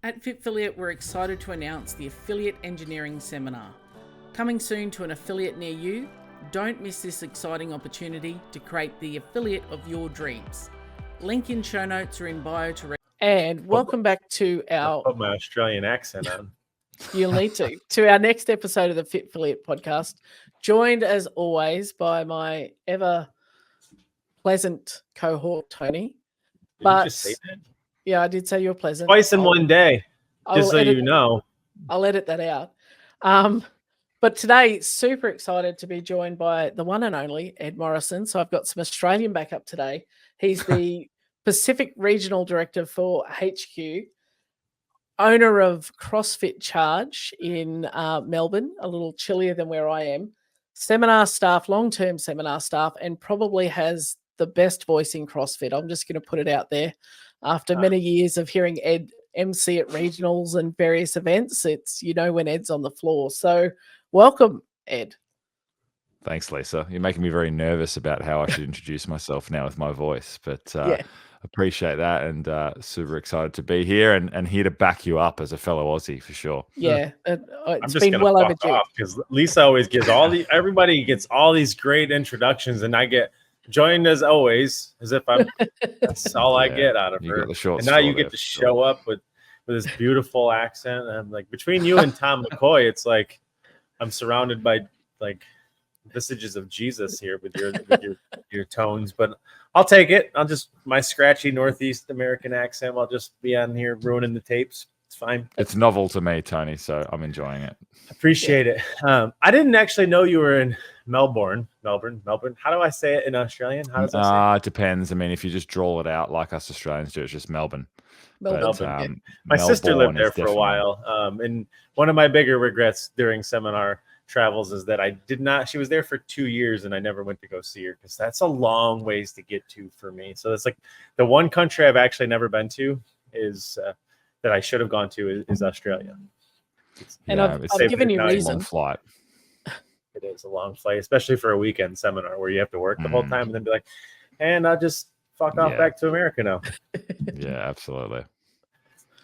At FitFiliate, we're excited to announce the Affiliate Engineering Seminar. Coming soon to an affiliate near you, don't miss this exciting opportunity to create the affiliate of your dreams. Link in show notes or in bio to... And welcome back to our... I'll put my Australian accent on. You'll need to our next episode of the FitFiliate podcast, joined as always by my ever pleasant cohort, Tony. Did you just say that? Yeah, I did say you're pleasant. Twice in one day, just so you know. I'll edit that out. But today, super excited to be joined by the one and only Ed Morrison. So I've got some Australian backup today. He's the Pacific Regional Director for HQ, owner of CrossFit Charge in Melbourne, a little chillier than where I am, seminar staff, long-term seminar staff, and probably has the best voice in CrossFit. I'm just going to put it out there. After many years of hearing Ed MC at regionals and various events, it's, when Ed's on the floor. So welcome, Ed. Thanks, Lisa. You're making me very nervous about how I should introduce myself now with my voice, but appreciate that, and super excited to be here and here to back you up as a fellow Aussie for sure. Yeah, it's been well overdue. Because Lisa always gives everybody gets all these great introductions, and I get joined as always, as if that's all I get out of her. And now you get to show up with this beautiful accent. And I'm like, between you and Tom McCoy, it's like I'm surrounded by like visages of Jesus here with your tones. But I'll take it. My scratchy Northeast American accent. I'll just be on here ruining the tapes. It's fine. It's novel to me, Tony, so I'm enjoying it. Appreciate it. I didn't actually know you were in Melbourne. How do I say it in Australian? How does I say it? It depends. I mean, if you just drawl it out like us Australians do, it's just Melbourne. Melbourne. My sister lived there for a while. And one of my bigger regrets during seminar travels is that she was there for 2 years and I never went to go see her, because that's a long ways to get to for me. So it's like the one country I've actually never been to is that I should have gone to is Australia. And I've given you reason. Long flight. It is a long flight, especially for a weekend seminar where you have to work the whole time and then be like, and I'll just fuck off back to America now. Yeah, absolutely.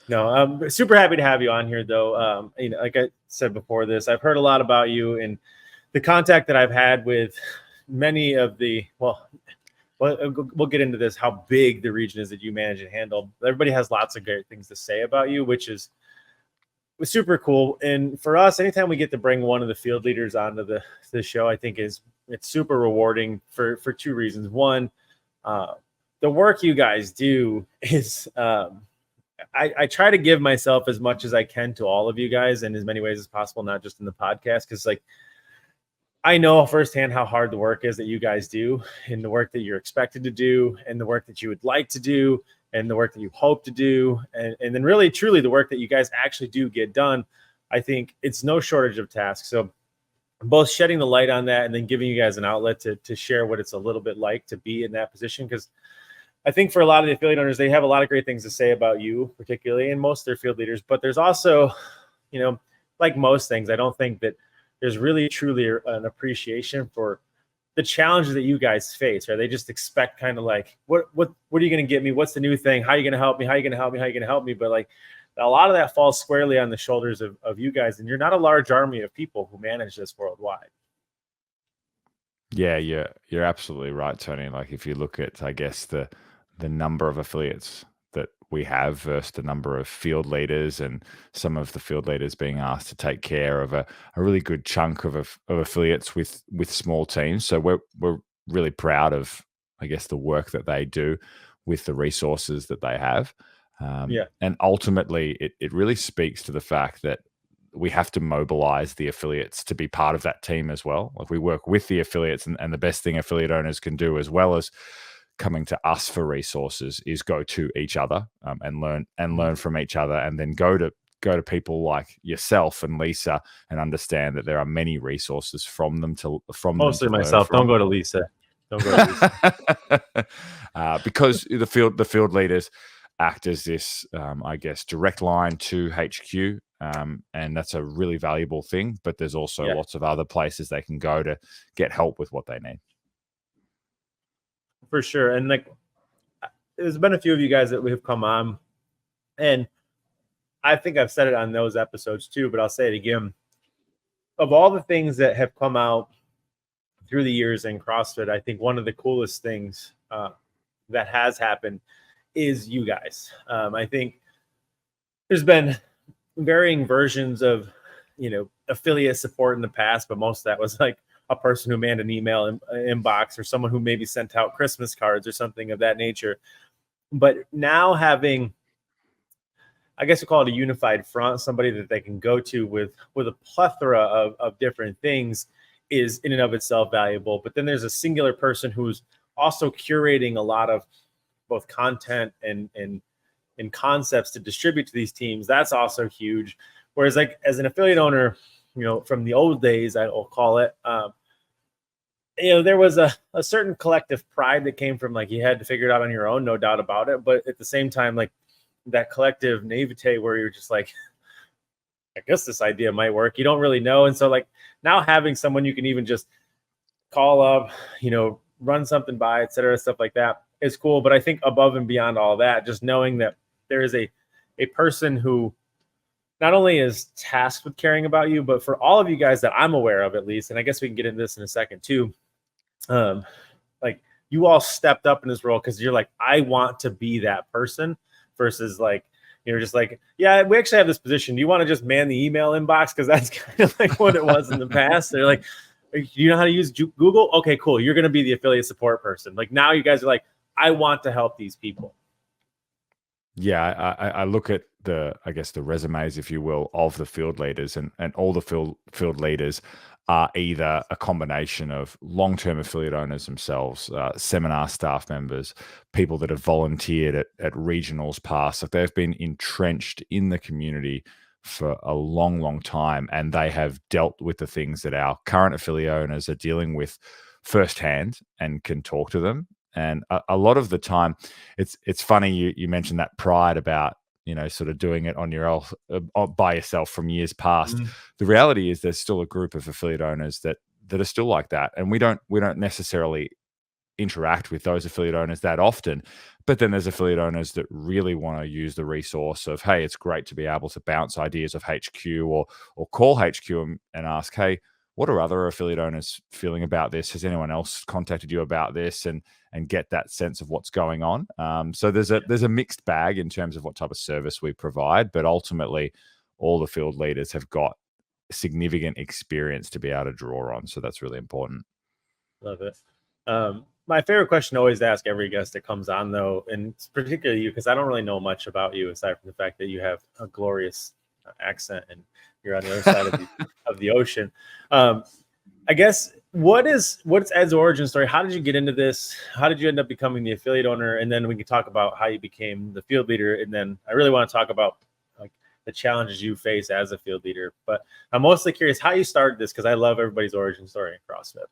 No, I'm super happy to have you on here, though. Like I said before this, I've heard a lot about you, and the contact that I've had with many of we'll get into this, how big the region is that you manage and handle. Everybody has lots of great things to say about you, which is super cool. And for us, anytime we get to bring one of the field leaders onto the show, I think it's super rewarding for two reasons. One, the work you guys do is I try to give myself as much as I can to all of you guys in as many ways as possible, not just in the podcast, because I know firsthand how hard the work is that you guys do, and the work that you're expected to do, and the work that you would like to do, and the work that you hope to do, and then really, truly the work that you guys actually do get done. I think it's no shortage of tasks. So both shedding the light on that and then giving you guys an outlet to share what it's a little bit like to be in that position, because I think for a lot of the affiliate owners, they have a lot of great things to say about you, particularly, and most of their field leaders. But there's also, like most things, I don't think that there's really truly an appreciation for the challenges that you guys face, right? They just expect kind of like, what are you going to get me? What's the new thing? How are you going to help me? How are you going to help me? How are you going to help me? But like a lot of that falls squarely on the shoulders of you guys. And you're not a large army of people who manage this worldwide. Yeah, you're absolutely right, Tony. Like if you look at, I guess, the number of affiliates that we have versus the number of field leaders, and some of the field leaders being asked to take care of a really good chunk of affiliates with small teams. So we're really proud of, I guess, the work that they do with the resources that they have. And ultimately it really speaks to the fact that we have to mobilize the affiliates to be part of that team as well. Like we work with the affiliates, and the best thing affiliate owners can do, as well as coming to us for resources, is go to each other and learn from each other, and then go to people like yourself and Lisa and understand that there are many resources from them mostly myself. Don't go to Lisa. Because the field leaders act as this, I guess, direct line to HQ, and that's a really valuable thing. But there's also lots of other places they can go to get help with what they need. For sure. And like, there's been a few of you guys that have come on, and I think I've said it on those episodes too, but I'll say it again. Of all the things that have come out through the years in CrossFit, I think one of the coolest things that has happened is you guys. I think there's been varying versions of, affiliate support in the past, but most of that was like a person who manned an email inbox or someone who maybe sent out Christmas cards or something of that nature. But now having, I guess you call it a unified front, somebody that they can go to with a plethora of different things is in and of itself valuable. But then there's a singular person who's also curating a lot of both content and concepts to distribute to these teams. That's also huge. Whereas like as an affiliate owner, from the old days, I'll call it, there was a certain collective pride that came from like, you had to figure it out on your own, no doubt about it. But at the same time, like that collective naivete where you're just like, I guess this idea might work. You don't really know. And so like now having someone you can even just call up, run something by, et cetera, stuff like that is cool. But I think above and beyond all that, just knowing that there is a person who not only is tasked with caring about you, but for all of you guys that I'm aware of, at least, and I guess we can get into this in a second too. Like you all stepped up in this role because you're like, I want to be that person versus like, you're just like, yeah, we actually have this position. Do you want to just man the email inbox? Because that's kind of like what it was in the past. They're like, do you know how to use Google? Okay, cool. You're going to be the affiliate support person. Like now you guys are like, I want to help these people. Yeah, I look at the resumes, if you will, of the field leaders, and all the field leaders are either a combination of long-term affiliate owners themselves, seminar staff members, people that have volunteered at regionals past. Like they've been entrenched in the community for a long, long time, and they have dealt with the things that our current affiliate owners are dealing with firsthand and can talk to them. And a lot of the time, it's funny you mentioned that pride about sort of doing it on your own by yourself from years past. Mm-hmm. The reality is there's still a group of affiliate owners that are still like that, and we don't necessarily interact with those affiliate owners that often. But then there's affiliate owners that really want to use the resource of, hey, it's great to be able to bounce ideas of HQ or call HQ and ask, hey, what are other affiliate owners feeling about this? Has anyone else contacted you about this? And get that sense of what's going on. So there's a mixed bag in terms of what type of service we provide, but ultimately all the field leaders have got significant experience to be able to draw on. So that's really important. Love it. My favorite question to always ask every guest that comes on, though, and it's particularly you, because I don't really know much about you aside from the fact that you have a glorious accent and you're on the other side of the ocean. I guess what's Ed's origin story? How did you get into this? How did you end up becoming the affiliate owner? And then we can talk about how you became the field leader. And then I really want to talk about like the challenges you face as a field leader. But I'm mostly curious how you started this, because I love everybody's origin story in CrossFit.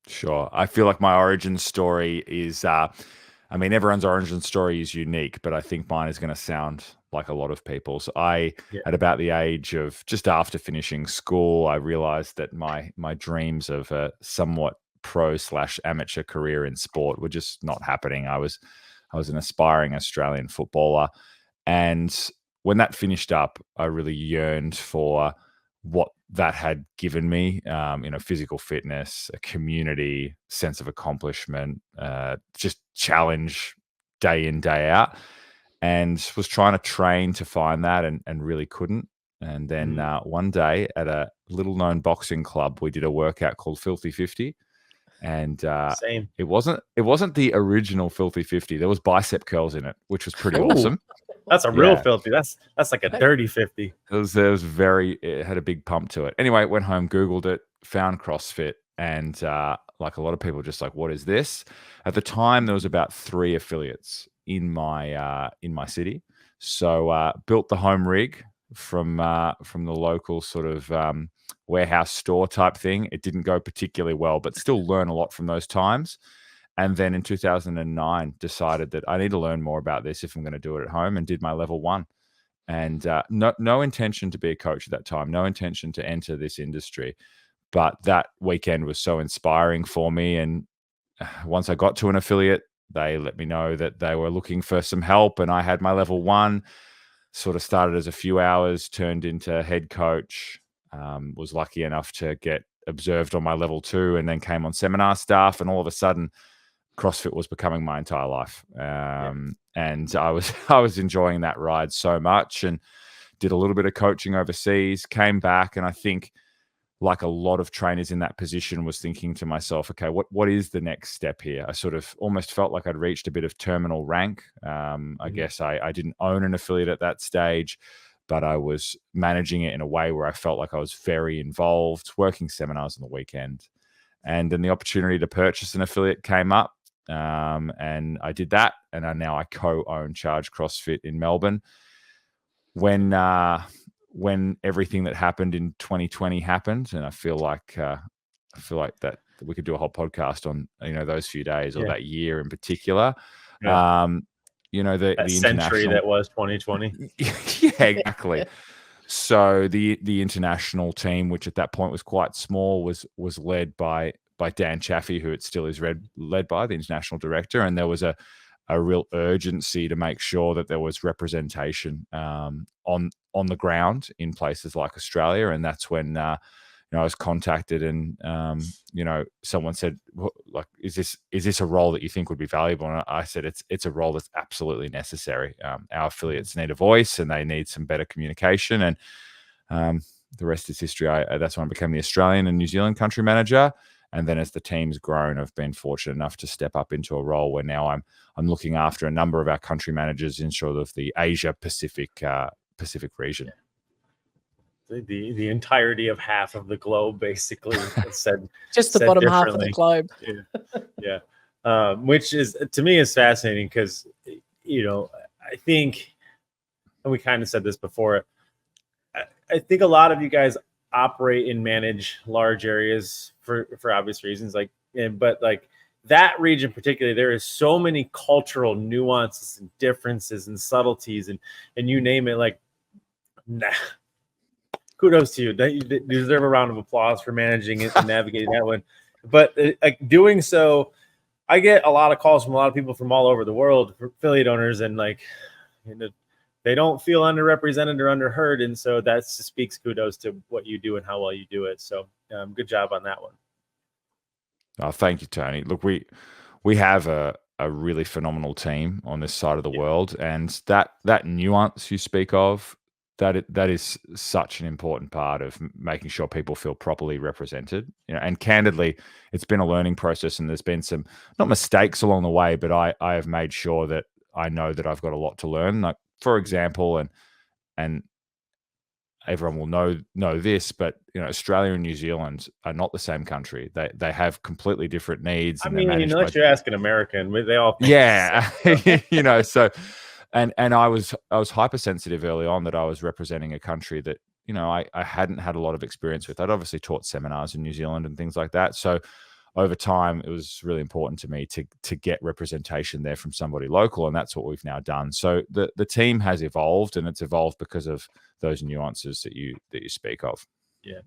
Sure. I feel like my origin story is, everyone's origin story is unique, but I think mine is going to sound like a lot of people's. At about the age of just after finishing school, I realized that my dreams of a somewhat pro/amateur career in sport were just not happening. I was an aspiring Australian footballer. And when that finished up, I really yearned for what that had given me, physical fitness, a community, sense of accomplishment, just challenge day in, day out, and was trying to train to find that and really couldn't. And then one day at a little known boxing club, we did a workout called Filthy 50. And Same. It wasn't the original Filthy 50. There was bicep curls in it, which was pretty awesome. That's a real filthy. That's like a dirty 50. It had a big pump to it. Anyway, went home, Googled it, found CrossFit, and like a lot of people, just like, what is this? At the time, there was about 3 affiliates in my city. So built the home rig from the local sort of warehouse store type thing. It didn't go particularly well, but still learn a lot from those times. And then in 2009, decided that I need to learn more about this if I'm going to do it at home, and did my level 1. And no intention to be a coach at that time, no intention to enter this industry. But that weekend was so inspiring for me. And once I got to an affiliate, they let me know that they were looking for some help, and I had my level 1. sort of started as a few hours, turned into head coach, was lucky enough to get observed on my level 2, and then came on seminar staff, and all of a sudden CrossFit was becoming my entire life. And I was enjoying that ride so much, and did a little bit of coaching overseas, came back, and I think, like a lot of trainers in that position, was thinking to myself, okay, what is the next step here? I sort of almost felt like I'd reached a bit of terminal rank. I guess I didn't own an affiliate at that stage, but I was managing it in a way where I felt like I was very involved, working seminars on the weekend. And then the opportunity to purchase an affiliate came up, and I did that. And now I co-own Charge CrossFit in Melbourne. When everything that happened in 2020 happened, and I feel like that we could do a whole podcast on those few days, or that year in particular. The century that was 2020. Yeah, exactly. So the international team, which at that point was quite small, was led by Dan Chaffee, who it still is led by, the international director, and there was a real urgency to make sure that there was representation on the ground in places like Australia. And that's when I was contacted, and someone said, like, is this a role that you think would be valuable? And I said, it's a role that's absolutely necessary. Our affiliates need a voice, and they need some better communication. And the rest is history. That's when I became the Australian and New Zealand country manager. And then as the team's grown, I've been fortunate enough to step up into a role where now I'm looking after a number of our country managers in sort of the Asia Pacific region. The entirety of half of the globe, basically, said just the bottom half of the globe. Yeah. Which is, to me, is fascinating, because I think, and we kind of said this before, I think a lot of you guys operate and manage large areas for obvious reasons, but that region particularly, there is so many cultural nuances and differences and subtleties, and you name it. Kudos to you. You deserve a round of applause for managing it and navigating that one. But doing so, I get a lot of calls from a lot of people from all over the world, affiliate owners, and they don't feel underrepresented or underheard, and so that speaks kudos to what you do and how well you do it. So good job on that one. Oh, thank you, Tony. Look, we have a really phenomenal team on this side of the world, and that nuance you speak of, that is such an important part of making sure people feel properly represented. And candidly, it's been a learning process, and there's been some, not mistakes along the way, but I have made sure that I know that I've got a lot to learn. Like, for example, and everyone will know this, but Australia and New Zealand are not the same country. They have completely different needs. I mean, unless you're asking American, they all so. And I was hypersensitive early on that I was representing a country that I hadn't had a lot of experience with. I'd obviously taught seminars in New Zealand and things like that. So over time, it was really important to me to get representation there from somebody local, and that's what we've now done. So the team has evolved, and it's evolved because of those nuances that you speak of. Yeah.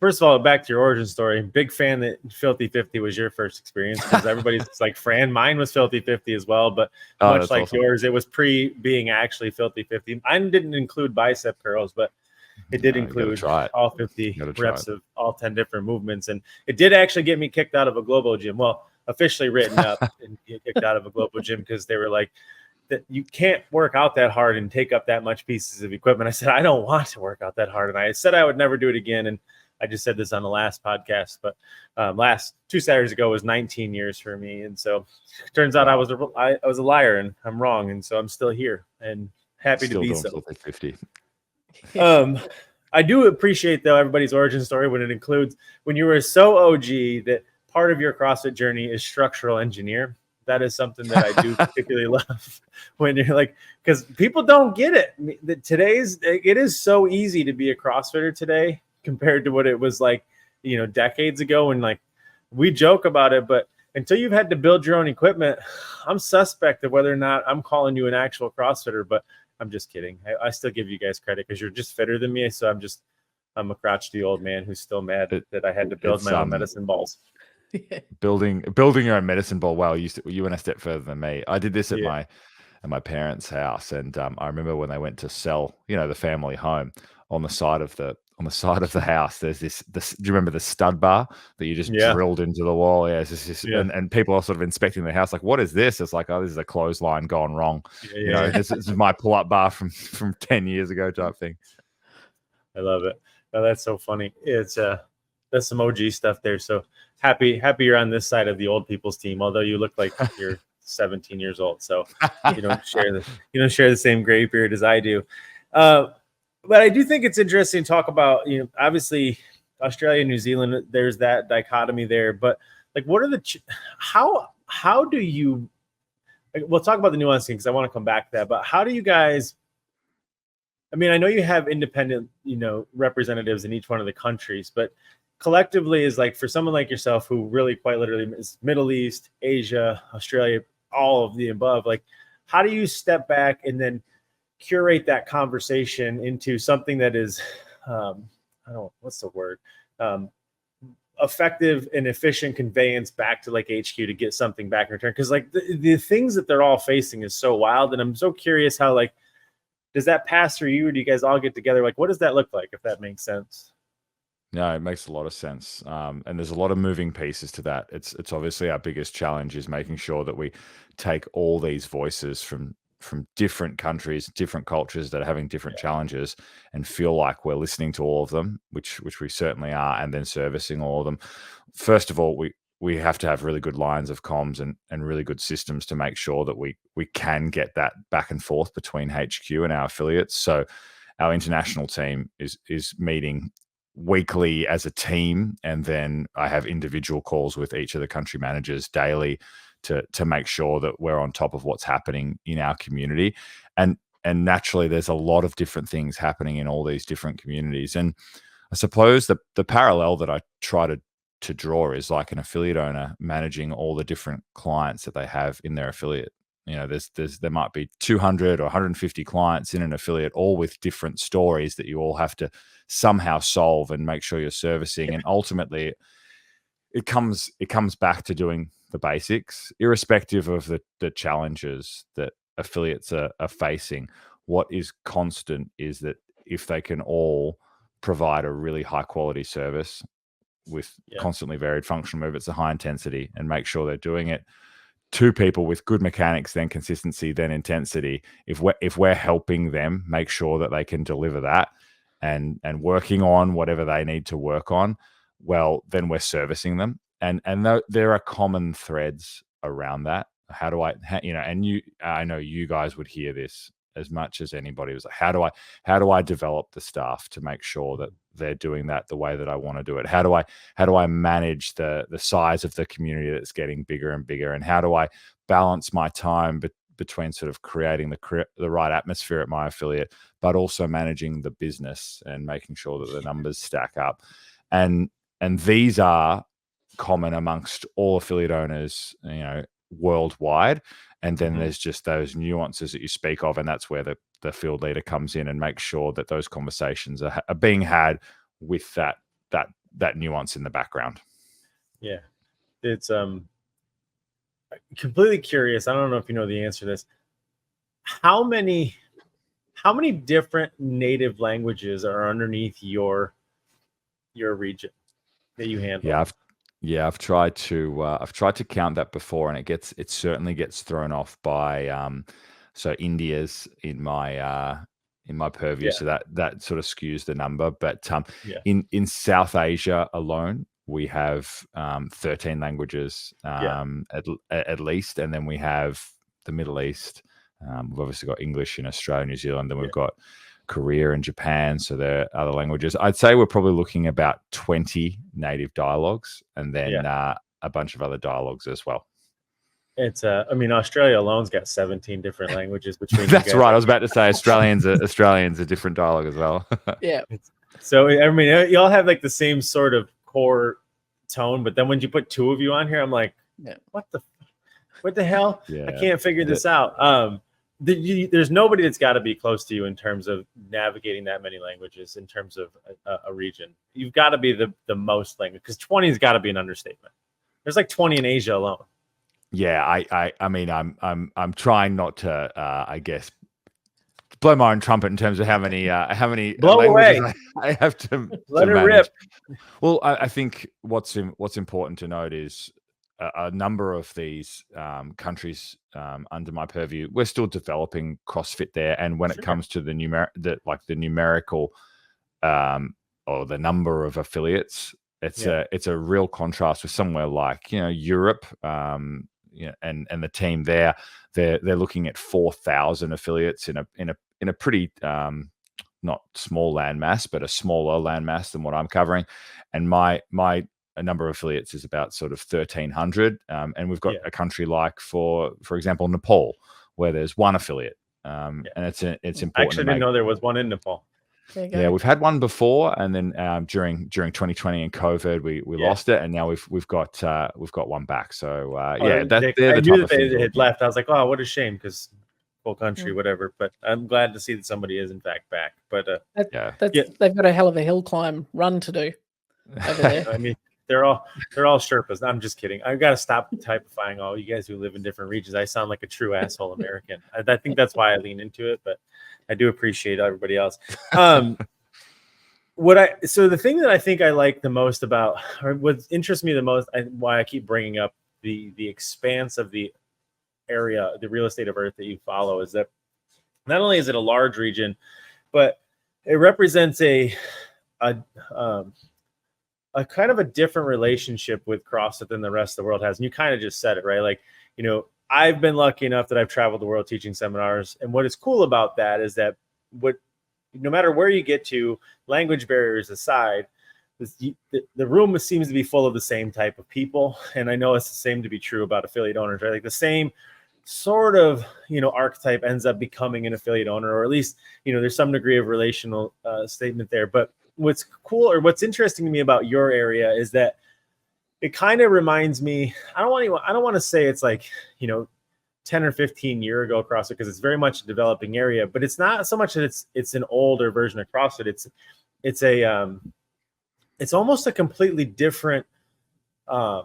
First of all, back to your origin story. Big fan that Filthy 50 was your first experience, because everybody's like, Fran, mine was Filthy 50 as well, but much like awesome. Yours, it was pre being actually Filthy 50. I didn't include bicep curls, but it did include all 50 reps of all 10 different movements. And it did actually get me kicked out of a Globo gym. Well, officially written up and get kicked out of a Globo gym, because they were like, that you can't work out that hard and take up that much pieces of equipment. I said, I don't want to work out that hard. And I said I would never do it again. And I just said this on the last podcast, but last 2 Saturdays ago was 19 years for me. And so it turns out I was a liar, and I'm wrong. And so I'm still here and happy to be so. 50. I do appreciate, though, everybody's origin story when it includes when you were so OG that part of your CrossFit journey is structural engineer. That is something that I do particularly love, when you're like, because people don't get it. It is so easy to be a CrossFitter today compared to what it was like, decades ago. And we joke about it, but until you've had to build your own equipment, I'm suspect of whether or not I'm calling you an actual CrossFitter, but I'm just kidding. I still give you guys credit because you're just fitter than me. So I'm a crotchety old man who's still mad that I had to build my own medicine balls. Building your own medicine ball. Wow, you went a step further than me. I did this at at my parents' house. And I remember when they went to sell, the family home, on the side of the house, there's this. Do you remember the stud bar that you just Yeah. drilled into the wall? Yeah, Yeah. and people are sort of inspecting the house, like, what is this? It's like, oh, this is a clothesline gone wrong. Yeah. This is my pull-up bar from 10 years ago type thing. I love it. Oh, that's so funny. It's that's some OG stuff there. So happy you're on this side of the old people's team, although you look like you're 17 years old. So you don't share the same gray beard as I do. But I do think it's interesting to talk about, obviously Australia, New Zealand, there's that dichotomy there, but like, what are how do you, we'll talk about the nuancing because I want to come back to that, but how do you guys, I mean, I know you have independent, representatives in each one of the countries, but collectively is like, for someone like yourself who really quite literally is Middle East, Asia, Australia, all of the above, like, how do you step back and then curate that conversation into something that is, what's the word? Effective and efficient conveyance back to like HQ to get something back in return? Because like the things that they're all facing is so wild. And I'm so curious how, like, does that pass through you, or do you guys all get together? Like, what does that look like, if that makes sense? No, it makes a lot of sense. And there's a lot of moving pieces to that. It's obviously our biggest challenge is making sure that we take all these voices from different countries, different cultures that are having different challenges, and feel like we're listening to all of them, which we certainly are, and then servicing all of them. First of all, we have to have really good lines of comms and really good systems to make sure that we can get that back and forth between HQ and our affiliates. So our international team is meeting weekly as a team, and then I have individual calls with each of the country managers daily to make sure that we're on top of what's happening in our community. And naturally there's a lot of different things happening in all these different communities. And I suppose the parallel that I try to draw is like an affiliate owner managing all the different clients that they have in their affiliate. There might be 200 or 150 clients in an affiliate, all with different stories that you all have to somehow solve and make sure you're servicing. And ultimately it comes back to doing the basics, irrespective of the challenges that affiliates are facing. What is constant is that if they can all provide a really high quality service with constantly varied functional movements at high intensity, and make sure they're doing it to people with good mechanics, then consistency, then intensity. If we're helping them make sure that they can deliver that and working on whatever they need to work on, well, then we're servicing them. And there are common threads around that. How do I, I know you guys would hear this as much as anybody. It was like, how do I develop the staff to make sure that they're doing that the way that I want to do it? How do I manage the size of the community that's getting bigger and bigger? And how do I balance my time between sort of creating the right atmosphere at my affiliate, but also managing the business and making sure that the numbers stack up? And these are common amongst all affiliate owners, worldwide. And then there's just those nuances that you speak of, and that's where the field leader comes in and makes sure that those conversations are being had with that nuance in the background. Yeah, it's completely curious. I don't know if you know the answer to this. How many different native languages are underneath your region that you handle? I've tried to count that before, and it certainly gets thrown off by so India's in my purview, so that sort of skews the number. But in South Asia alone, we have 13 languages at least, and then we have the Middle East. We've obviously got English in Australia, New Zealand, then we've got Korea and Japan, so there are other languages. I'd say we're probably looking about 20 native dialogues, and then a bunch of other dialogues as well. It's Australia alone's got 17 different languages between. That's right. I was about to say Australians are different dialogue as well. Yeah. So you all have like the same sort of core tone, but then when you put two of you on here, I'm like, what the hell? Yeah. I can't figure this out. There's nobody that's got to be close to you in terms of navigating that many languages in terms of a region. You've got to be the most language, because 20 has got to be an understatement. There's like 20 in Asia alone. Yeah, I mean, I'm trying not to, I guess, blow my own trumpet in terms of how many Blow languages away. I have to Let her manage. rip. Well, I think what's important to note is a number of these countries under my purview, we're still developing CrossFit there, and when it Sure. comes to the numerical or the number of affiliates, it's a real contrast with somewhere like Europe, and the team there. They're looking at 4,000 affiliates in a pretty not small landmass, but a smaller landmass than what I'm covering. And my number of affiliates is about sort of 1,300. And we've got a country like, for example, Nepal, where there's one affiliate. And it's important. I actually didn't know there was one in Nepal. Yeah, we've had one before, and then during 2020 and COVID, we lost it, and now we've got one back. So I they're knew the type that of they things had left. I was like, oh, what a shame, because whole country, whatever. But I'm glad to see that somebody is in fact back. But they've got a hell of a hill climb run to do over there. I mean, they're all Sherpas. I'm just kidding. I've got to stop typifying all you guys who live in different regions. I sound like a true asshole American. I think that's why I lean into it, but I do appreciate everybody else. So the thing that I think I like the most about, or what interests me the most, why I keep bringing up the expanse of the area, the real estate of Earth that you follow, is that not only is it a large region, but it represents a kind of a different relationship with CrossFit than the rest of the world has. And you kind of just said it, right? Like, I've been lucky enough that I've traveled the world teaching seminars. And what is cool about that is that no matter where you get to, language barriers aside, the room seems to be full of the same type of people. And I know it's the same to be true about affiliate owners, right? Like the same sort of, archetype ends up becoming an affiliate owner, or at least, there's some degree of relational statement there. But what's cool, or what's interesting to me about your area, is that it kind of reminds me, I don't want to say it's like, 10 or 15 year ago CrossFit, because it's very much a developing area, but it's not so much that it's an older version of CrossFit. It's almost a completely different, a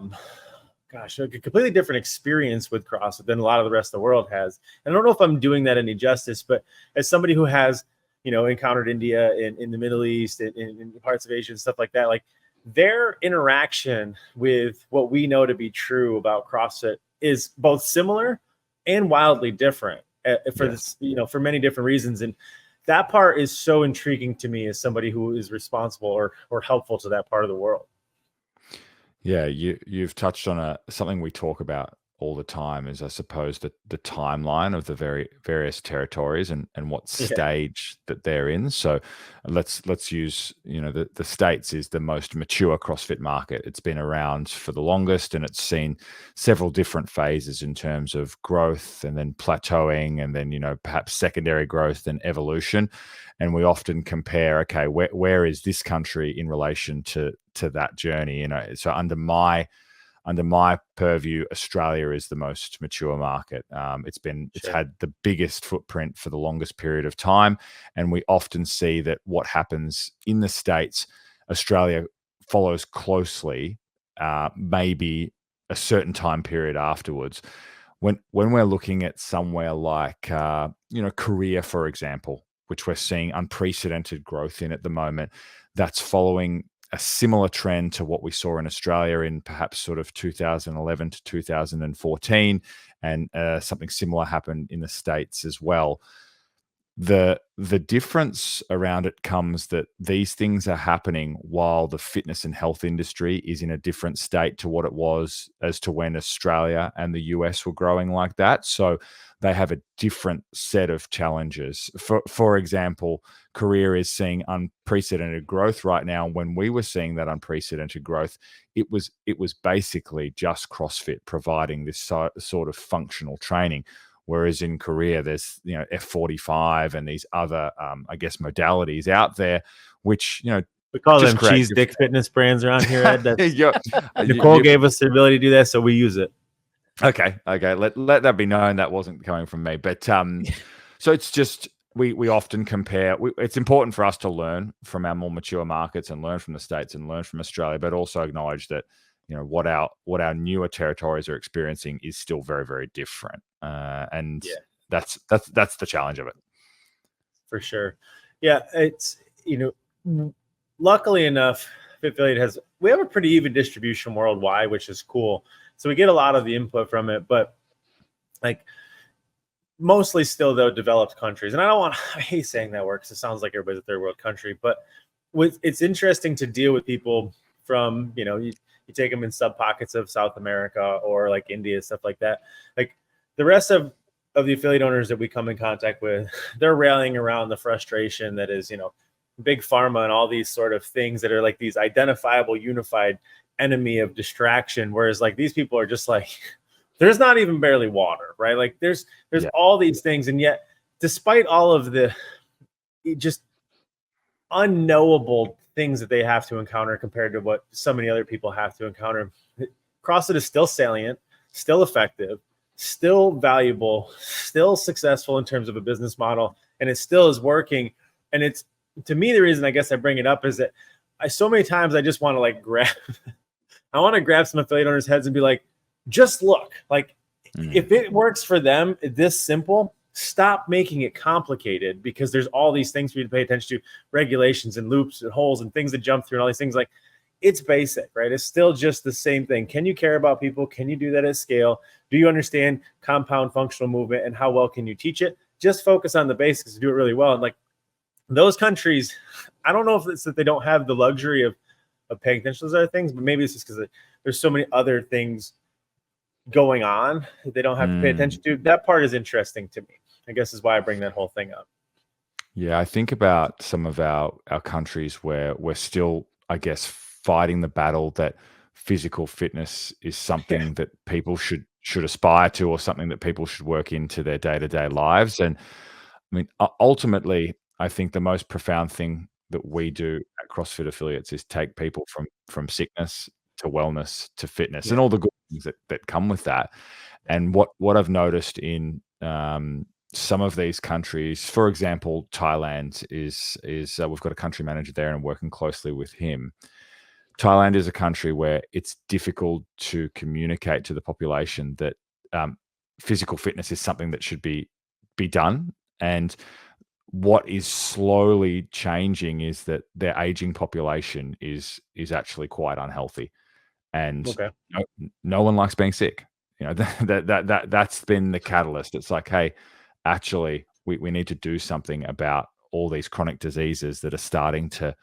completely different experience with CrossFit than a lot of the rest of the world has. And I don't know if I'm doing that any justice, but as somebody who has, encountered India, in the Middle East, in parts of Asia and stuff like that, like their interaction with what we know to be true about CrossFit is both similar and wildly different for many different reasons. And that part is so intriguing to me as somebody who is responsible or helpful to that part of the world. Yeah, you've touched on something we talk about all the time, is I suppose the timeline of the various territories and what stage that they're in. So let's use, the States is the most mature CrossFit market. It's been around for the longest, and it's seen several different phases in terms of growth, and then plateauing, and then, perhaps secondary growth and evolution. And we often compare, okay, where is this country in relation to that journey? So under my purview, Australia is the most mature market. It's had the biggest footprint for the longest period of time. And we often see that what happens in the States, Australia follows closely, maybe a certain time period afterwards. When we're looking at somewhere like, Korea, for example, which we're seeing unprecedented growth in at the moment, that's following a similar trend to what we saw in Australia in perhaps sort of 2011 to 2014, and something similar happened in the States as well. The difference around it comes that these things are happening while the fitness and health industry is in a different state to what it was as to when Australia and the US were growing like that. So they have a different set of challenges. For example, Korea is seeing unprecedented growth right now. When we were seeing that unprecedented growth, it was basically just CrossFit providing this sort of functional training. Whereas in Korea, there's F45 and these other modalities out there, which we call them cheese dick fitness brands around here, Ed. Nicole gave us the ability to do that, so we use it. Okay. Let that be known. That wasn't coming from me, but so it's just we often compare. It's important for us to learn from our more mature markets and learn from the States and learn from Australia, but also acknowledge that what our newer territories are experiencing is still very, very different. And that's the challenge of it. For sure. Yeah. It's, luckily enough, Affiliate we have a pretty even distribution worldwide, which is cool. So we get a lot of the input from it, but like mostly still though developed countries. And I hate saying that word because it sounds like everybody's a third world country, but it's interesting to deal with people from, you take them in sub pockets of South America or like India, stuff like that. Like the rest of the affiliate owners that we come in contact with, they're rallying around the frustration that is, big pharma and all these sort of things that are like these identifiable, unified enemy of distraction. Whereas like these people are just like, there's not even barely water, right? Like there's all these things. And yet, despite all of the just unknowable things that they have to encounter compared to what so many other people have to encounter, CrossFit is still salient, still effective, still valuable, still successful in terms of a business model, and it still is working. And it's, to me, the reason I guess I bring it up is that so many times I just want to like I want to grab some affiliate owners' heads and be like, just look, like if it works for them, this simple, stop making it complicated, because there's all these things for you to pay attention to, regulations and loops and holes and things to jump through and all these things. Like it's basic, right? It's still just the same thing. Can you care about people? Can you do that at scale? Do you understand compound functional movement and how well can you teach it? Just focus on the basics and do it really well. And like those countries, I don't know if it's that they don't have the luxury of paying attention to those other things, but maybe it's just because there's so many other things going on that they don't have to pay attention to. That part is interesting to me, I guess, is why I bring that whole thing up. Yeah, I think about some of our countries where we're still, I guess, fighting the battle that physical fitness is something that people should aspire to, or something that people should work into their day-to-day lives. And I mean, ultimately, I think the most profound thing that we do at CrossFit Affiliates is take people from sickness to wellness to fitness and all the good things that come with that. And what I've noticed in some of these countries, for example, Thailand is we've got a country manager there and I'm working closely with him. Thailand is a country where it's difficult to communicate to the population that physical fitness is something that should be done. And what is slowly changing is that their aging population is actually quite unhealthy, and no one likes being sick. That's been the catalyst. It's like, hey, actually, we need to do something about all these chronic diseases that are starting to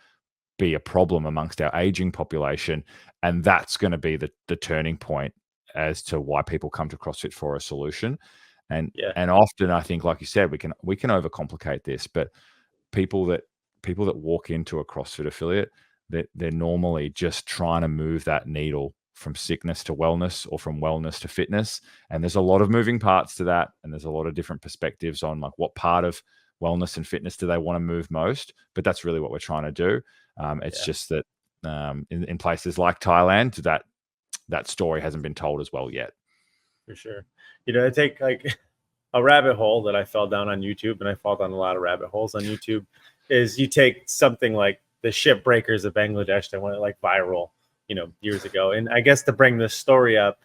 be a problem amongst our aging population, and that's going to be the turning point as to why people come to CrossFit for a solution. And often, I think, like you said, we can overcomplicate this, but people that walk into a CrossFit affiliate, they're normally just trying to move that needle from sickness to wellness, or from wellness to fitness. And there's a lot of moving parts to that, and there's a lot of different perspectives on like what part of wellness and fitness do they want to move most. But that's really what we're trying to do. It's just that in places like Thailand, that story hasn't been told as well yet. For sure. I take like a rabbit hole that I fell down on YouTube, and I fall down a lot of rabbit holes on YouTube, is you take something like the shipbreakers of Bangladesh that went like viral, years ago. And I guess to bring this story up,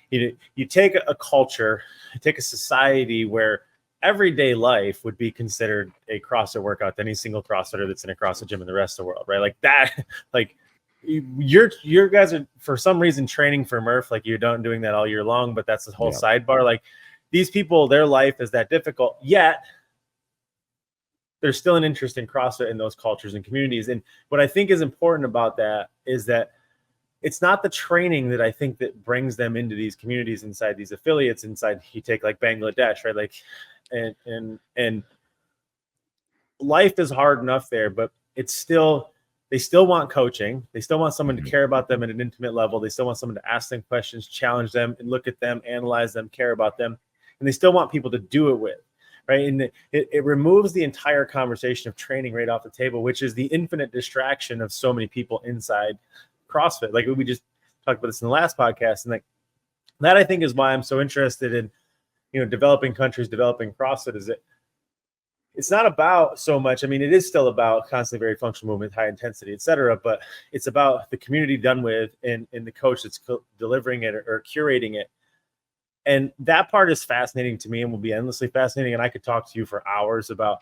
you take a culture, you take a society where everyday life would be considered a CrossFit workout to any single CrossFitter that's in a CrossFit gym in the rest of the world, right? Like that, like your guys are for some reason training for Murph, like you're doing that all year long, but that's the whole sidebar. Like these people, their life is that difficult, yet there's still an interest in CrossFit in those cultures and communities. And what I think is important about that is that it's not the training that I think that brings them into these communities, inside these affiliates, inside, you take like Bangladesh, right? Like, and life is hard enough there, but it's still, they still want coaching. They still want someone to care about them at an intimate level. They still want someone to ask them questions, challenge them, and look at them, analyze them, care about them. And they still want people to do it with, right? And it removes the entire conversation of training right off the table, which is the infinite distraction of so many people inside CrossFit. Like we just talked about this in the last podcast. And like that, I think, is why I'm so interested in, developing countries, developing CrossFit, is that it's not about so much. I mean, it is still about constantly varied functional movement, high intensity, et cetera, but it's about the community done with and the coach that's delivering it or curating it. And that part is fascinating to me and will be endlessly fascinating. And I could talk to you for hours about,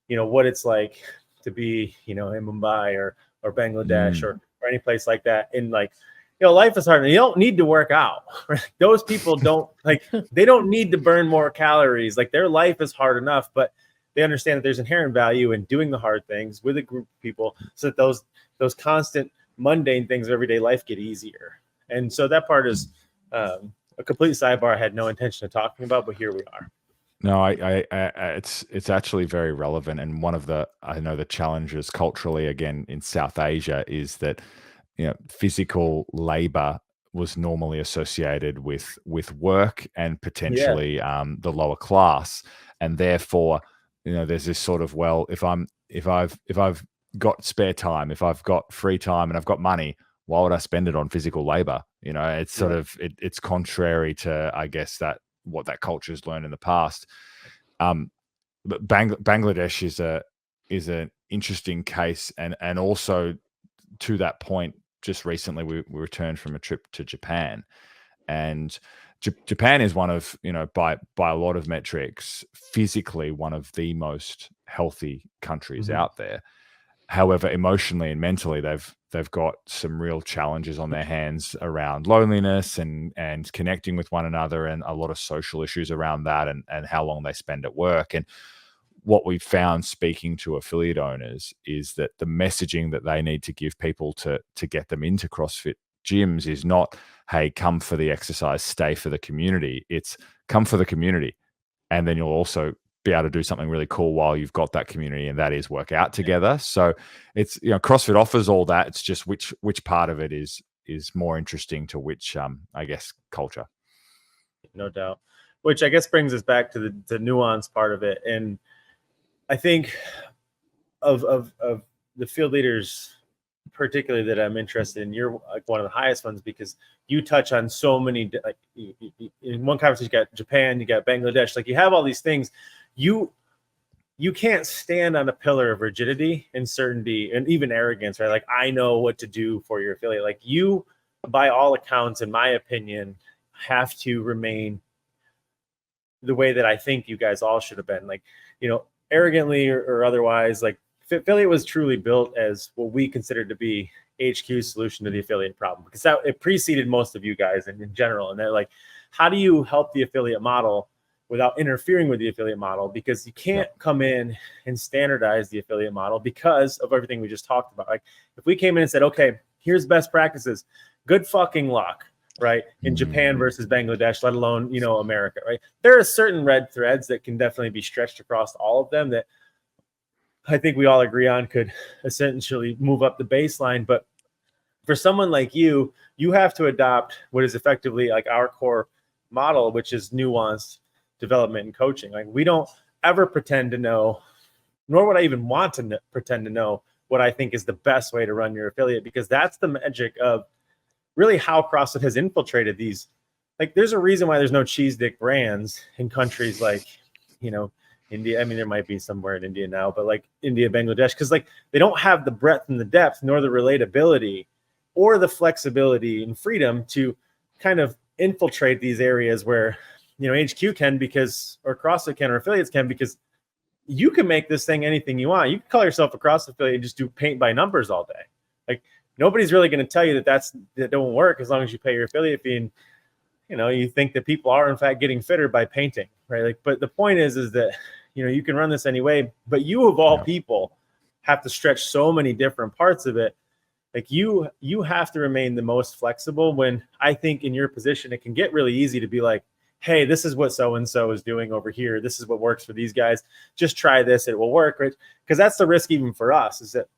what it's like to be, in Mumbai or Bangladesh or any place like that. And like, life is hard and you don't need to work out. Right? Those people don't they don't need to burn more calories. Like their life is hard enough, but they understand that there's inherent value in doing the hard things with a group of people so that those constant mundane things of everyday life get easier. And so that part is a complete sidebar I had no intention of talking about, but here we are. No, it's actually very relevant. And one of the challenges culturally, again, in South Asia is that, physical labor was normally associated with work and potentially the lower class. And therefore, there's this sort of, well, if I've got spare time, if I've got free time and I've got money, why would I spend it on physical labor? It's sort of, it's contrary to, I guess, what that culture has learned in the past. But Bangladesh is an interesting case. And also to that point, just recently we returned from a trip to Japan, and Japan is one of, by a lot of metrics, physically one of the most healthy countries out there. However, emotionally and mentally, they've got some real challenges on their hands around loneliness and connecting with one another, and a lot of social issues around that, and how long they spend at work. And what we've found speaking to affiliate owners is that the messaging that they need to give people to get them into CrossFit gyms is not, hey, come for the exercise, stay for the community. It's come for the community, and then you'll also be able to do something really cool while you've got that community, and that is work out together. So it's, CrossFit offers all that. It's just which part of it is more interesting to which I guess culture. No doubt. Which I guess brings us back to the nuance part of it. And I think of the field leaders particularly that I'm interested in, you're like one of the highest ones because you touch on so many, like in one conversation, you got Japan, you got Bangladesh, like you have all these things. You can't stand on a pillar of rigidity and certainty and even arrogance, right? Like, I know what to do for your affiliate. Like you, by all accounts, in my opinion, have to remain the way that I think you guys all should have been, like, arrogantly or otherwise. Like affiliate was truly built as what we considered to be HQ's solution to the affiliate problem, because it preceded most of you guys in general. And they're like, how do you help the affiliate model without interfering with the affiliate model? Because you can't come in and standardize the affiliate model because of everything we just talked about. Like if we came in and said, okay, here's best practices, good fucking luck, right? In Japan versus Bangladesh, let alone, America, right? There are certain red threads that can definitely be stretched across all of them that I think we all agree on could essentially move up the baseline. But for someone like you have to adopt what is effectively like our core model, which is nuanced development and coaching. Like we don't ever pretend to know, nor would I even want to pretend to know what I think is the best way to run your affiliate, because that's the magic of really how CrossFit has infiltrated these. Like there's a reason why there's no cheese dick brands in countries like, India. I mean, there might be somewhere in India now, but like India, Bangladesh, because like they don't have the breadth and the depth, nor the relatability or the flexibility and freedom to kind of infiltrate these areas where, HQ can, because, or CrossFit can, or affiliates can, because you can make this thing anything you want. You can call yourself a CrossFit affiliate and just do paint by numbers all day. Like nobody's really going to tell you that don't work as long as you pay your affiliate fee. And, you think that people are in fact getting fitter by painting, right? Like, but the point is that, you can run this anyway, but you of all people have to stretch so many different parts of it. Like you have to remain the most flexible, when I think in your position, it can get really easy to be like, hey, this is what so-and-so is doing over here. This is what works for these guys. Just try this. It will work, right? Because that's the risk even for us, is that,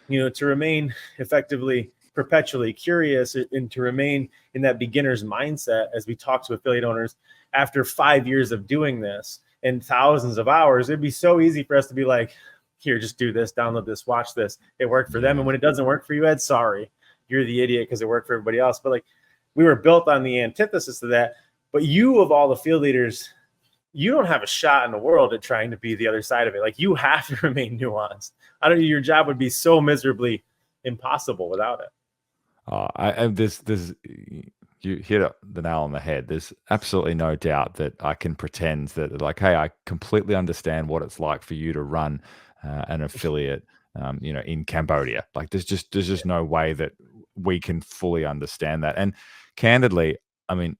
to remain effectively perpetually curious and to remain in that beginner's mindset as we talk to affiliate owners after 5 years of doing this and thousands of hours. It'd be so easy for us to be like, here, just do this, download this, watch this. It worked for them. And when it doesn't work for you, Ed, sorry, you're the idiot because it worked for everybody else. But like we were built on the antithesis of that. But you, of all the field leaders, you don't have a shot in the world at trying to be the other side of it. Like, you have to remain nuanced. Your job would be so miserably impossible without it. There's you hit the nail on the head. There's absolutely no doubt that I can pretend that, like, hey, I completely understand what it's like for you to run an affiliate, in Cambodia. Like, there's just no way that we can fully understand that. And candidly, I mean,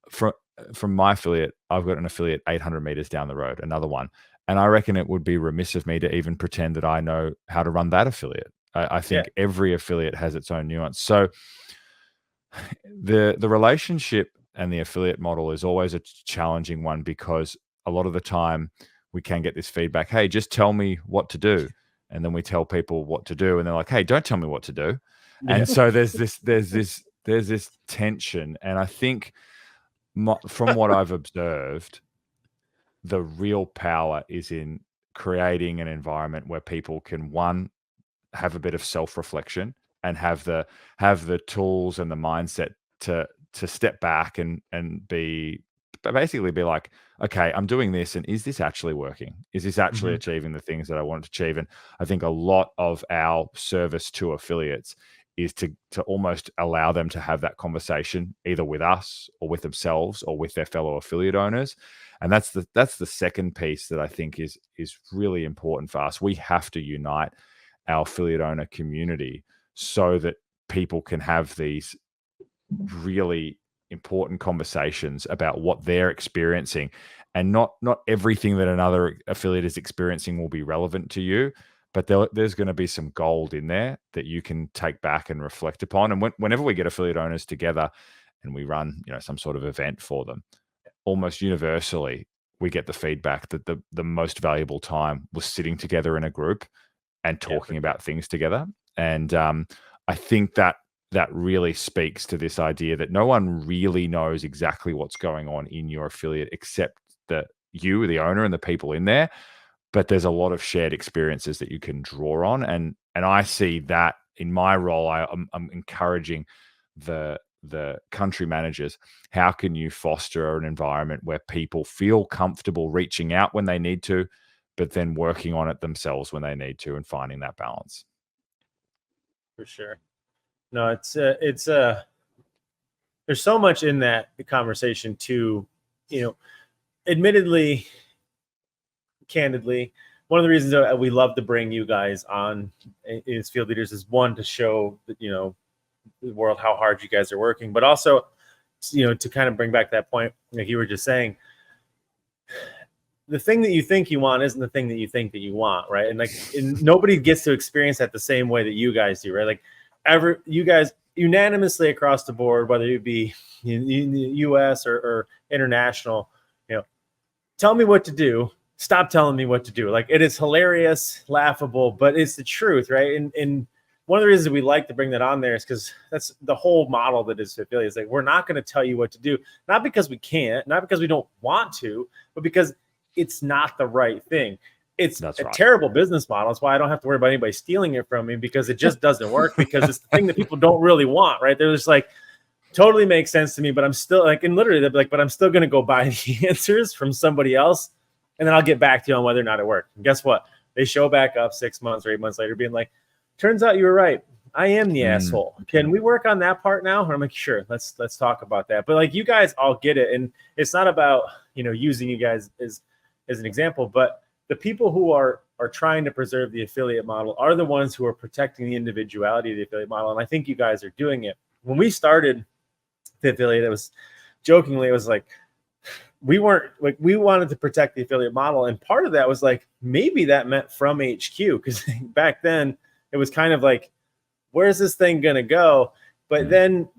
from my affiliate, I've got an affiliate 800 meters down the road, another one. And I reckon it would be remiss of me to even pretend that I know how to run that affiliate. I think every affiliate has its own nuance. So the relationship and the affiliate model is always a challenging one, because a lot of the time we can get this feedback, hey, just tell me what to do. And then we tell people what to do, and they're like, hey, don't tell me what to do. Yeah. And so there's this tension. And I think from what I've observed, the real power is in creating an environment where people can, one, have a bit of self-reflection and have the tools and the mindset to step back and basically be like, okay, I'm doing this, and is this actually working? Is this actually achieving the things that I want to achieve? And I think a lot of our service to affiliates is to almost allow them to have that conversation, either with us or with themselves or with their fellow affiliate owners. And that's the second piece that I think is really important for us. We have to unite our affiliate owner community so that people can have these really important conversations about what they're experiencing. And not everything that another affiliate is experiencing will be relevant to you, but there's going to be some gold in there that you can take back and reflect upon. And whenever we get affiliate owners together and we run, some sort of event for them, almost universally we get the feedback that the most valuable time was sitting together in a group and talking about things together. And I think that really speaks to this idea that no one really knows exactly what's going on in your affiliate except that you, the owner, and the people in there. But there's a lot of shared experiences that you can draw on. And I see that in my role. I'm encouraging the country managers. How can you foster an environment where people feel comfortable reaching out when they need to, but then working on it themselves when they need to, and finding that balance? For sure. No, it's there's so much in that conversation too. Admittedly, candidly, one of the reasons that we love to bring you guys on as field leaders is, one, to show that, the world how hard you guys are working, but also, to kind of bring back that point, like you were just saying, the thing that you think you want isn't the thing that you think that you want, right? And nobody gets to experience that the same way that you guys do, right? Like, you guys unanimously across the board, whether it be in the U.S. or international, tell me what to do. Stop telling me what to do. Like, it is hilarious, laughable, but it's the truth, right? And one of the reasons we like to bring that on there is because that's the whole model that is affiliates. Like, we're not going to tell you what to do, not because we can't, not because we don't want to, but because it's not the right thing. It's terrible business model. That's why I don't have to worry about anybody stealing it from me, because it just doesn't work, because it's the thing that people don't really want, right? They're just like, totally makes sense to me, but I'm still like, and literally they'll be like, but I'm still going to go buy the answers from somebody else, and then I'll get back to you on whether or not it worked. And guess what? They show back up 6 months or 8 months later being like, turns out you were right. I am the asshole. Can we work on that part now? And I'm like, sure, let's talk about that. But like, you guys all get it. And it's not about, using you guys as an example, but the people who are trying to preserve the affiliate model are the ones who are protecting the individuality of the affiliate model. And I think you guys are doing it. When we started the affiliate, it was like, we wanted to protect the affiliate model. And part of that was like, maybe that meant from HQ, because back then it was kind of like, where's this thing going to go? But then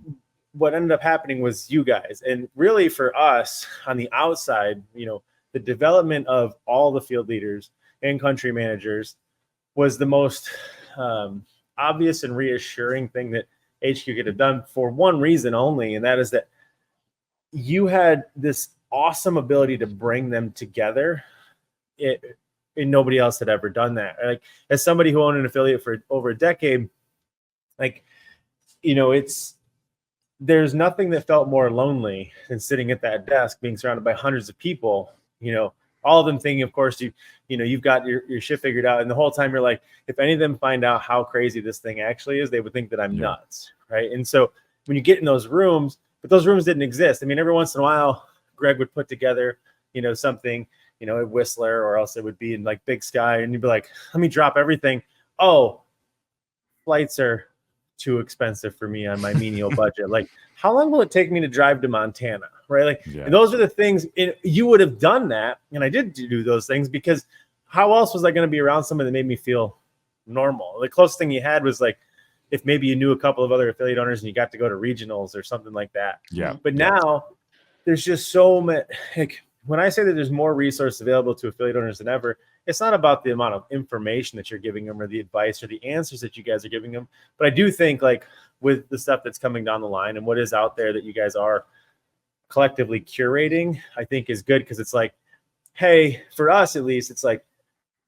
what ended up happening was you guys. And really for us on the outside, the development of all the field leaders and country managers was the most obvious and reassuring thing that HQ could have done, for one reason only. And that is that you had this awesome ability to bring them together. And nobody else had ever done that. Like, as somebody who owned an affiliate for over a decade, like, there's nothing that felt more lonely than sitting at that desk being surrounded by hundreds of people all of them thinking, of course, you've got your shit figured out. And the whole time you're like, if any of them find out how crazy this thing actually is, they would think that I'm nuts. Right. And so when you get in those rooms, but those rooms didn't exist. I mean, every once in a while, Greg would put together, something, a Whistler, or else it would be in like Big Sky. And you'd be like, let me drop everything. Oh, flights are too expensive for me on my menial budget. Like, how long will it take me to drive to Montana? Right. Like, and those are the things you would have done that. And I did do those things because how else was I going to be around someone that made me feel normal? The closest thing you had was like, if maybe you knew a couple of other affiliate owners and you got to go to regionals or something like that. Yeah. But now there's just so much, like, when I say that there's more resources available to affiliate owners than ever, it's not about the amount of information that you're giving them or the advice or the answers that you guys are giving them. But I do think, like, with the stuff that's coming down the line and what is out there that you guys are collectively curating, I think is good, because it's like, hey, for us at least, it's like,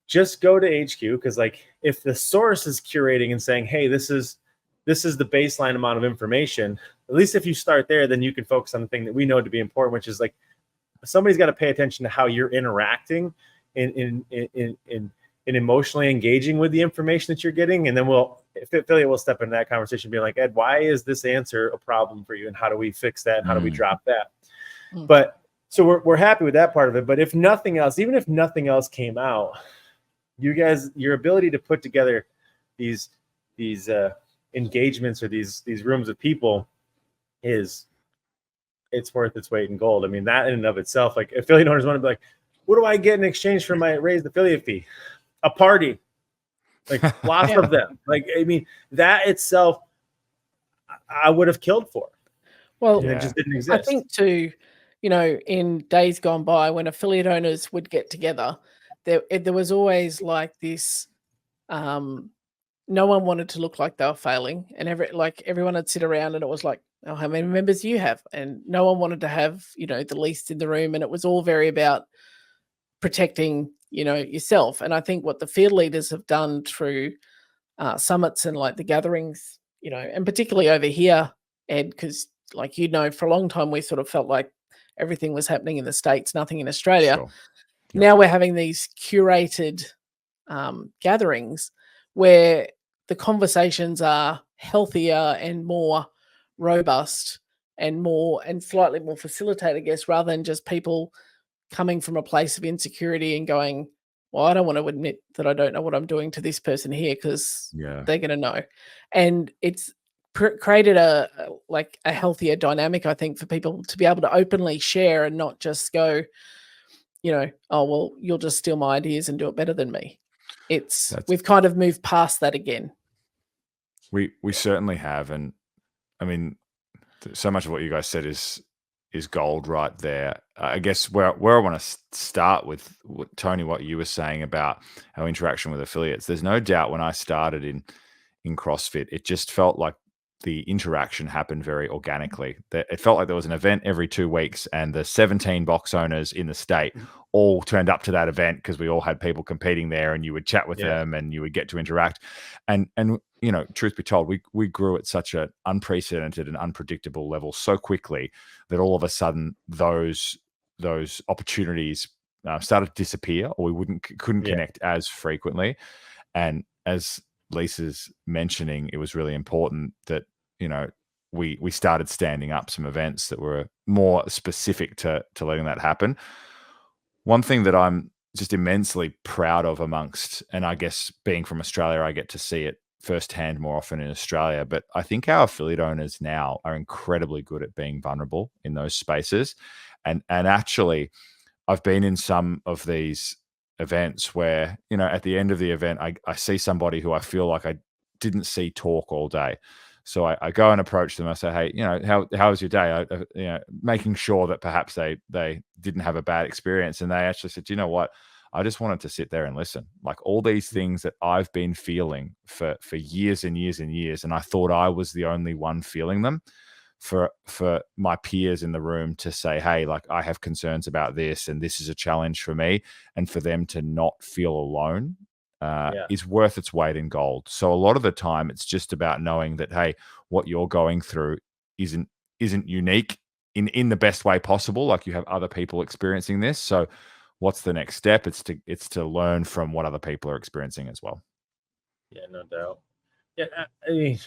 just go to HQ, because like if the source is curating and saying, hey, this is the baseline amount of information, at least if you start there, then you can focus on the thing that we know to be important, which is like, somebody's got to pay attention to how you're interacting in emotionally engaging with the information that you're getting. And then affiliate will step into that conversation being like, Ed, why is this answer a problem for you? And how do we fix that? And how do we drop that? But so we're happy with that part of it. But if nothing else, even if nothing else came out, you guys, your ability to put together these engagements or these rooms of people it's worth its weight in gold. I mean, that in and of itself, like, affiliate owners want to be like, what do I get in exchange for my raised affiliate fee? A party, like lots of them. Like, I mean, that itself, I would have killed for. Well, it just didn't exist. I think too, in days gone by, when affiliate owners would get together, there was always like this, no one wanted to look like they were failing, and everyone would sit around and it was like, oh, how many members do you have? And no one wanted to have, the least in the room. And it was all very about protecting, yourself. And I think what the field leaders have done through summits and like the gatherings, and particularly over here, Ed, because like, for a long time, we sort of felt like everything was happening in the States, nothing in Australia. Sure. Yep. Now we're having these curated gatherings where the conversations are healthier and more robust and slightly more facilitated, I guess, rather than just people coming from a place of insecurity and going, well, I don't want to admit that I don't know what I'm doing to this person here, because they're going to know. And it's created a healthier dynamic, I think, for people to be able to openly share and not just go, oh, well, you'll just steal my ideas and do it better than me. We've kind of moved past that again. We certainly have. And I mean, so much of what you guys said is gold right there. I guess where I want to start with, Tony, what you were saying about our interaction with affiliates. There's no doubt when I started in CrossFit, it just felt like the interaction happened very organically. It felt like there was an event every 2 weeks, and the 17 box owners in the state all turned up to that event because we all had people competing there, and you would chat with them and you would get to interact. And truth be told, we grew at such an unprecedented and unpredictable level so quickly that all of a sudden those opportunities started to disappear, or we couldn't connect as frequently. And as Lisa's mentioning, it was really important that we started standing up some events that were more specific to letting that happen. One thing that I'm just immensely proud of amongst, and I guess being from Australia, I get to see it firsthand more often in Australia, but I think our affiliate owners now are incredibly good at being vulnerable in those spaces. And actually, I've been in some of these events where, at the end of the event, I see somebody who I feel like I didn't see talk all day. So I go and approach them. I say, hey, how was your day? Making sure that perhaps they didn't have a bad experience. And they actually said, you know what? I just wanted to sit there and listen. Like, all these things that I've been feeling for years and years and years, and I thought I was the only one feeling them. For my peers in the room to say, hey, like, I have concerns about this, and this is a challenge for me, and for them to not feel alone is worth its weight in gold. So a lot of the time, it's just about knowing that, hey, what you're going through isn't unique in the best way possible. Like, you have other people experiencing this. So what's the next step? It's to learn from what other people are experiencing as well. Yeah, no doubt. Yeah, I mean,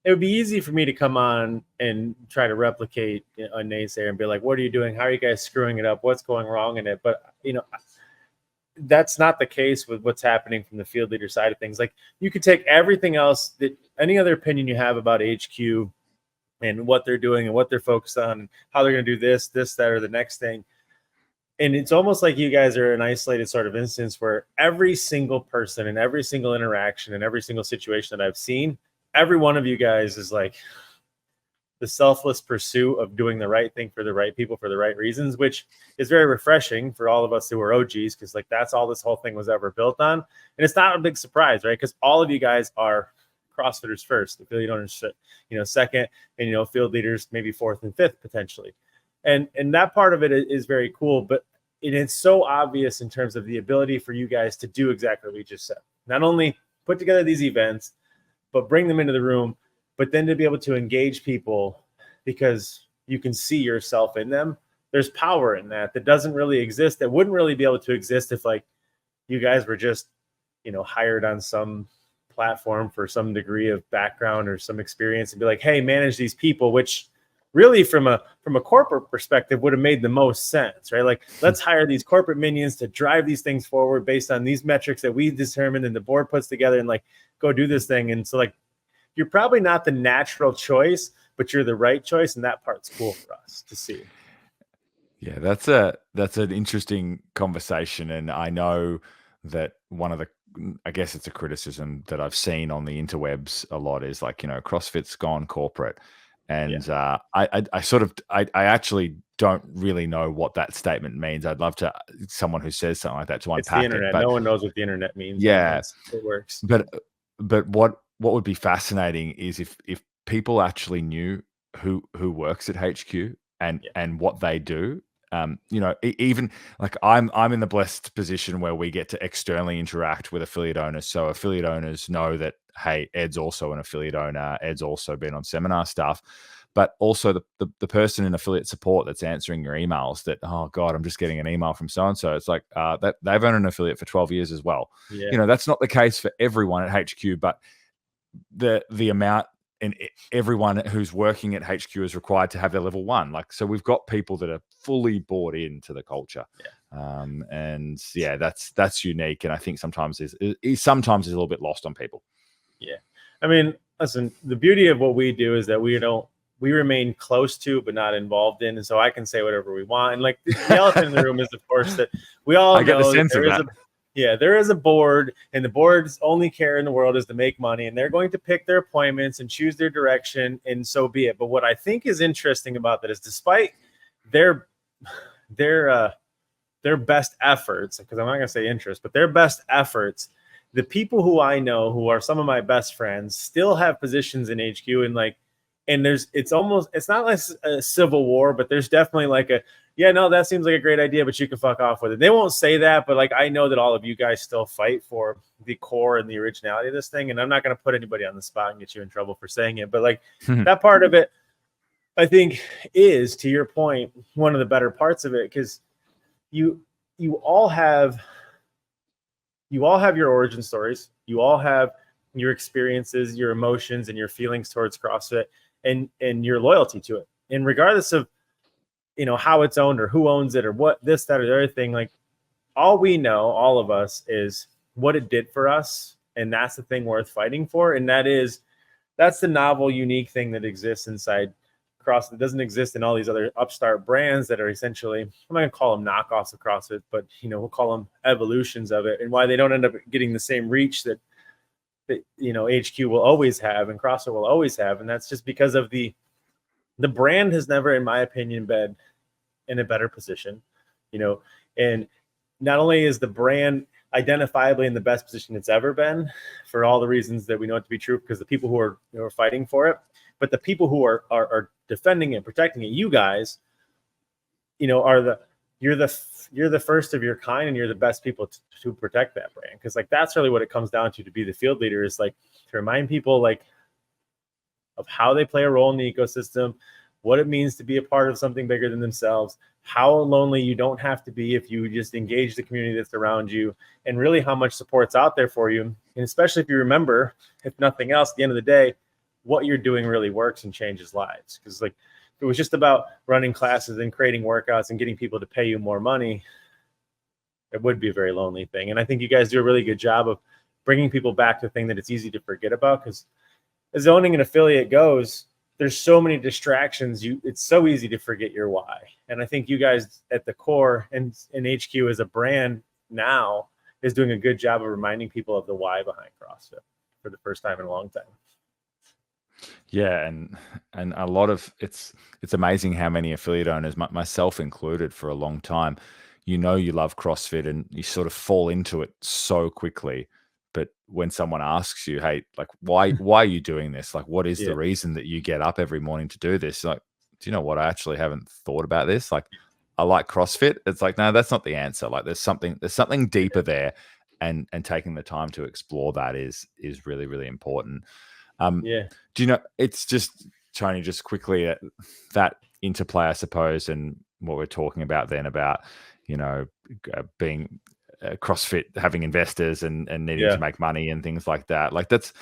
it would be easy for me to come on and try to replicate a naysayer and be like, what are you doing? How are you guys screwing it up? What's going wrong in it? But, that's not the case with what's happening from the field leader side of things. Like, you could take everything else, that any other opinion you have about HQ and what they're doing and what they're focused on and how they're going to do this, that, or the next thing. And it's almost like you guys are an isolated sort of instance where every single person and every single interaction and every single situation that I've seen, every one of you guys is like the selfless pursuit of doing the right thing for the right people for the right reasons, which is very refreshing for all of us who are OGs, because like that's all this whole thing was ever built on. And it's not a big surprise, right? Because all of you guys are CrossFitters first, affiliate owners, second, and field leaders maybe fourth and fifth potentially. And that part of it is very cool, but it's so obvious in terms of the ability for you guys to do exactly what we just said. Not only put together these events, but bring them into the room, but then to be able to engage people because you can see yourself in them. There's power in that doesn't really exist. That wouldn't really be able to exist if like you guys were just, hired on some platform for some degree of background or some experience and be like, hey, manage these people, which really from a corporate perspective would have made the most sense, right? Like, let's hire these corporate minions to drive these things forward based on these metrics that we determined and the board puts together and like go do this thing. And so like, you're probably not the natural choice, but you're the right choice. And that part's cool for us to see. Yeah, that's an interesting conversation. And I know that one of the, I guess it's a criticism that I've seen on the interwebs a lot is like, CrossFit's gone corporate. And I actually don't really know what that statement means. I'd love to someone who says something like that to unpack it's the internet. it. But no one knows what the internet means. Yeah, it works. But what would be fascinating is if people actually knew who works at HQ and what they do. Even like I'm in the blessed position where we get to externally interact with affiliate owners. So affiliate owners know that, hey, Ed's also an affiliate owner. Ed's also been on Seminar Staff, but also the person in affiliate support that's answering your emails that, oh God, I'm just getting an email from so-and-so. It's like that they've owned an affiliate for 12 years as well. Yeah. That's not the case for everyone at HQ, but the amount and everyone who's working at HQ is required to have their level 1. Like, so we've got people that are fully bought into the culture. Yeah. That's unique. And I think sometimes is a little bit lost on people. Yeah. I mean, listen, the beauty of what we do is that we remain close to, but not involved in. And so I can say whatever we want. And like the elephant in the room is, of course, that we all I get the sense of that. There is a board, and the board's only care in the world is to make money, and they're going to pick their appointments and choose their direction, and so be it. But what I think is interesting about that is, despite their best efforts, because I'm not going to say interest, but their best efforts, the people who I know who are some of my best friends still have positions in HQ, and it's not like a civil war, but there's definitely like that seems like a great idea, but you can fuck off with it. They won't say that, but like, I know that all of you guys still fight for the core and the originality of this thing. And I'm not going to put anybody on the spot and get you in trouble for saying it, but like that part of it, I think is, to your point, one of the better parts of it. Cause you all have your origin stories. You all have your experiences, your emotions, and your feelings towards CrossFit and your loyalty to it. And regardless of, how it's owned or who owns it or what this, that, or the other thing, like all we know, all of us, is what it did for us. And that's the thing worth fighting for. And that's the novel, unique thing that exists inside CrossFit. It doesn't exist in all these other upstart brands that are essentially, I'm not going to call them knockoffs of CrossFit, but we'll call them evolutions of it, and why they don't end up getting the same reach that HQ will always have and CrossFit will always have. And that's just because of the brand has never, in my opinion, been in a better position, and not only is the brand identifiably in the best position it's ever been, for all the reasons that we know it to be true, because the people who are fighting for it, but the people who are defending it, protecting it, you guys, you're the first of your kind, and you're the best people to protect that brand. Because like, that's really what it comes down to be the field leader, is like to remind people like of how they play a role in the ecosystem, what it means to be a part of something bigger than themselves, how lonely you don't have to be if you just engage the community that's around you, and really how much support's out there for you. And especially if you remember, if nothing else, at the end of the day, what you're doing really works and changes lives. Because like, if it was just about running classes and creating workouts and getting people to pay you more money, it would be a very lonely thing. And I think you guys do a really good job of bringing people back to the thing that it's easy to forget about. Because as owning an affiliate goes, there's so many distractions. It's so easy to forget your why. And I think you guys at the core and HQ as a brand now is doing a good job of reminding people of the why behind CrossFit for the first time in a long time. Yeah, and a lot of it's amazing how many affiliate owners, myself included, for a long time, you love CrossFit and you sort of fall into it so quickly. But when someone asks you, hey, like, why are you doing this? Like, what is the reason that you get up every morning to do this? Like, do you know what? I actually haven't thought about this. Like, I like CrossFit. It's like, no, that's not the answer. Like, there's something deeper there, and taking the time to explore that is really, really important. Do you know, it's just, Tony, just quickly, that interplay, I suppose, and what we're talking about then about, being CrossFit, having investors and needing to make money and things like that. Like that's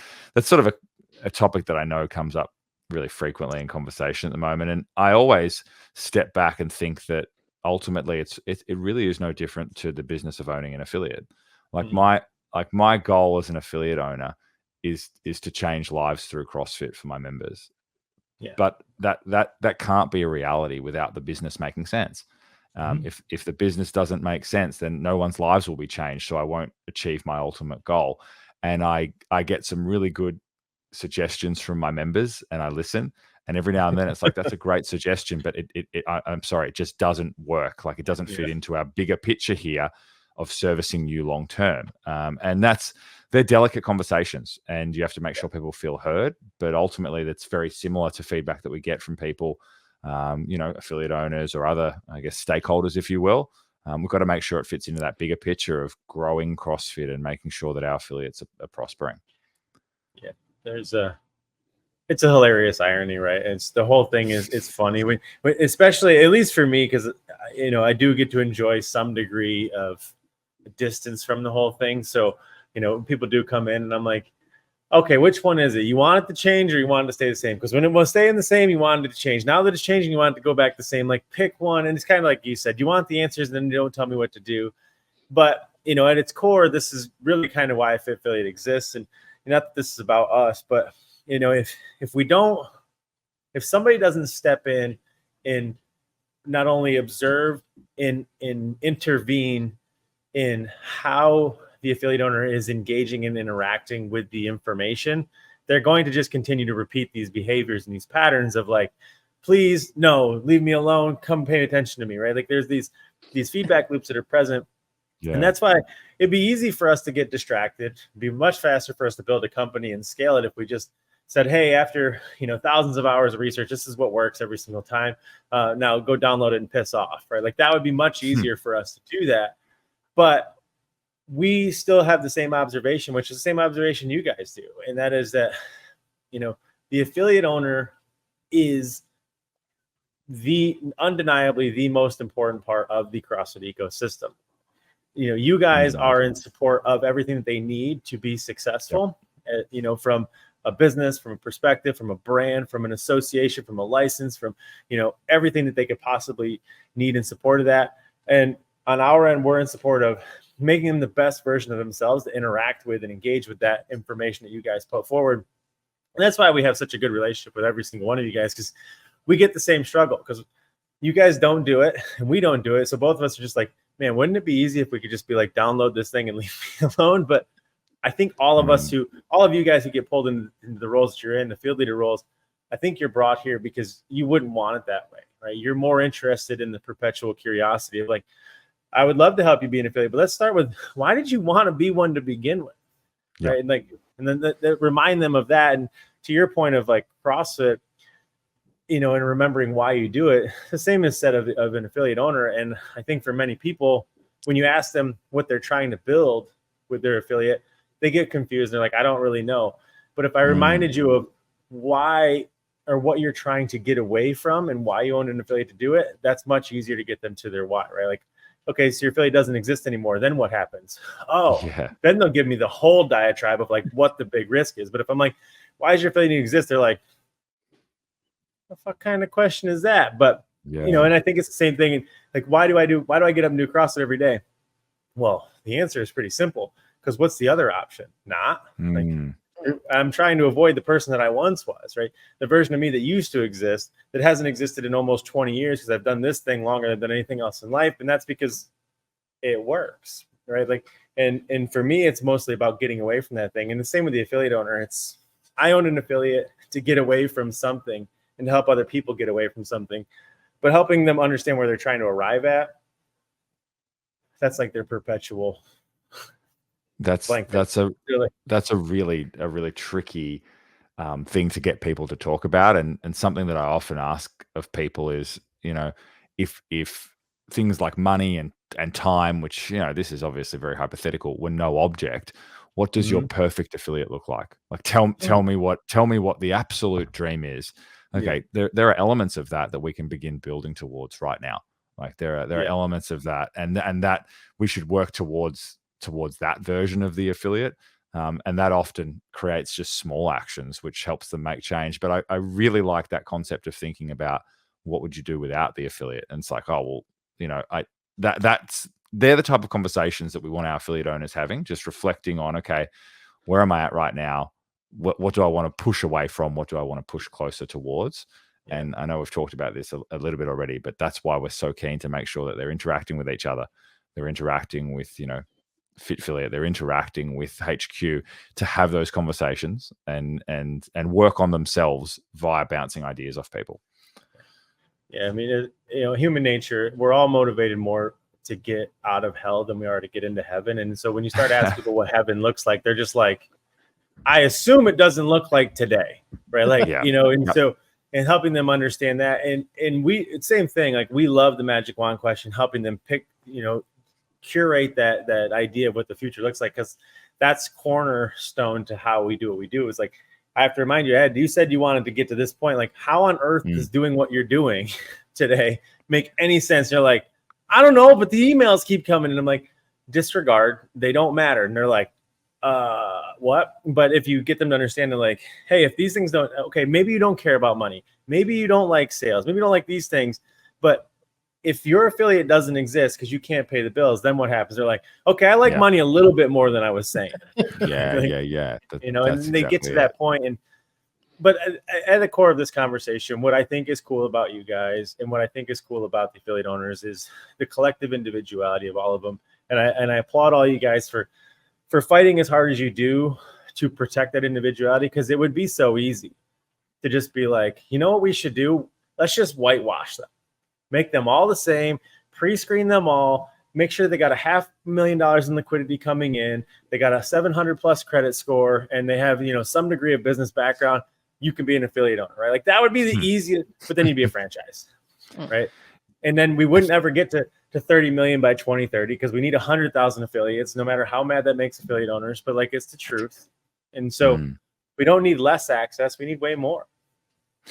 sort of a topic that I know comes up really frequently in conversation at the moment. And I always step back and think that ultimately it really is no different to the business of owning an affiliate. Like my goal as an affiliate owner is to change lives through CrossFit for my members. Yeah. But that can't be a reality without the business making sense. If the business doesn't make sense, then no one's lives will be changed. So I won't achieve my ultimate goal. And I get some really good suggestions from my members, and I listen. And every now and then it's like, that's a great suggestion, but I'm sorry, it just doesn't work. Like, it doesn't fit into our bigger picture here of servicing you long term. And they're delicate conversations, and you have to make sure people feel heard. But ultimately, that's very similar to feedback that we get from people, affiliate owners or other, I guess, stakeholders, if you will. We've got to make sure it fits into that bigger picture of growing CrossFit and making sure that our affiliates are prospering. Yeah, it's a hilarious irony, right? It's the whole thing it's funny when, especially at least for me, because I do get to enjoy some degree of distance from the whole thing. So people do come in and I'm like, okay, which one is it? You want it to change or you want it to stay the same? Because when it was staying the same, you wanted it to change. Now that it's changing, you want it to go back the same. Like, pick one. And it's kind of like you said, you want the answers and then you don't tell me what to do. But at its core, this is really kind of why affiliate exists. And not that this is about us, but if somebody doesn't step in and not only observe and intervene in how the affiliate owner is engaging and interacting with the information, they're going to just continue to repeat these behaviors and these patterns of like, please, no, leave me alone, come pay attention to me, right? Like, there's these feedback loops that are present. Yeah. And that's why it'd be easy for us to get distracted. It'd be much faster for us to build a company and scale it if we just said, hey, after thousands of hours of research, this is what works every single time. Now go download it and piss off, right? Like, that would be much easier for us to do that. But we still have the same observation, which is the same observation you guys do. And that is that, the affiliate owner is undeniably the most important part of the CrossFit ecosystem. You guys are in support of everything that they need to be successful, from a business, from a perspective, from a brand, from an association, from a license, from, everything that they could possibly need in support of that. And on our end, we're in support of making them the best version of themselves to interact with and engage with that information that you guys put forward. And that's why we have such a good relationship with every single one of you guys, because we get the same struggle, because you guys don't do it and we don't do it. So both of us are just like, man, wouldn't it be easy if we could just be like, download this thing and leave me alone? But I think all of you guys who get pulled into the roles that you're in, the field leader roles, I think you're brought here because you wouldn't want it that way, right? You're more interested in the perpetual curiosity of like, I would love to help you be an affiliate, but let's start with, why did you want to be one to begin with? Yeah. Right. And then remind them of that. And to your point of like CrossFit, and remembering why you do it, the same is said of an affiliate owner. And I think for many people, when you ask them what they're trying to build with their affiliate, they get confused. They're like, I don't really know. But if I reminded you of why or what you're trying to get away from and why you own an affiliate to do it, that's much easier to get them to their why, right? Like, okay, so your affiliate doesn't exist anymore. Then what happens? Oh, Yeah. then they'll give me the whole diatribe of like what the big risk is. But if I'm like, why does your affiliate need to exist? They're like, what kind of question is that? But, you know, and I think it's the same thing. Like, why do I get up and do CrossFit every day? Well, the answer is pretty simple, because what's the other option? Like, I'm trying to avoid the person that I once was, right? The version of me that used to exist, that hasn't existed in almost 20 years because I've done this thing longer than I've done anything else in life. And that's because it works, right? Like, and for me, it's mostly about getting away from that thing. And the same with the affiliate owner. I own an affiliate to get away from something and to help other people get away from something, but helping them understand where they're trying to arrive at. That's like their perpetual. That's a really tricky thing to get people to talk about, and something that I often ask of people is, you know, if things like money and time, which, you know, this is obviously very hypothetical, were no object, what does your perfect affiliate look like? Like, tell me what the absolute dream is. Okay, there are elements of that we can begin building towards right now. Like, there are elements of that, and that we should work towards that version of the affiliate. And that often creates just small actions, which helps them make change. But I really like that concept of thinking about what would you do without the affiliate? And it's like, oh, well, you know, they're the type of conversations that we want our affiliate owners having, just reflecting on, okay, where am I at right now? What do I want to push away from? What do I want to push closer towards? And I know we've talked about this a little bit already, but that's why we're so keen to make sure that they're interacting with each other. They're interacting with, you know, Fit Affiliate, they're interacting with HQ to have those conversations and work on themselves via bouncing ideas off people. Yeah, I mean, you know, human nature, we're all motivated more to get out of hell than we are to get into heaven. And so when you start asking people what heaven looks like, they're just like, I assume it doesn't look like today, right? Like, you know, and so, and helping them understand that. And it's same thing, like, we love the magic wand question, helping them pick, you know, curate that idea of what the future looks like, because that's cornerstone to how we do what we do. It's like, I have to remind you, Ed, you said you wanted to get to this point. Like, how on earth does doing what you're doing today make any sense? And you're like, I don't know, but the emails keep coming. And I'm like, disregard, they don't matter. And they're like, what? But if you get them to understand, they're like, hey, if these things don't, okay, maybe you don't care about money, maybe you don't like sales, maybe you don't like these things, but if your affiliate doesn't exist because you can't pay the bills, then what happens? They're like, okay, I like money a little bit more than I was saying. You know, and they get to that point. But at the core of this conversation, what I think is cool about you guys and what I think is cool about the affiliate owners is the collective individuality of all of them. And I applaud all you guys for fighting as hard as you do to protect that individuality, because it would be so easy to just be like, you know what we should do? Let's just whitewash them. Make them all the same, pre-screen them all, make sure they got $500,000 in liquidity coming in, they got a 700+ credit score, and they have, you know, some degree of business background. You can be an affiliate owner, right? Like, that would be the easiest, but then you'd be a franchise, right? And then we wouldn't ever get to 30 million by 2030, because we need 100,000 affiliates, no matter how mad that makes affiliate owners, but like, it's the truth. And so we don't need less access, we need way more.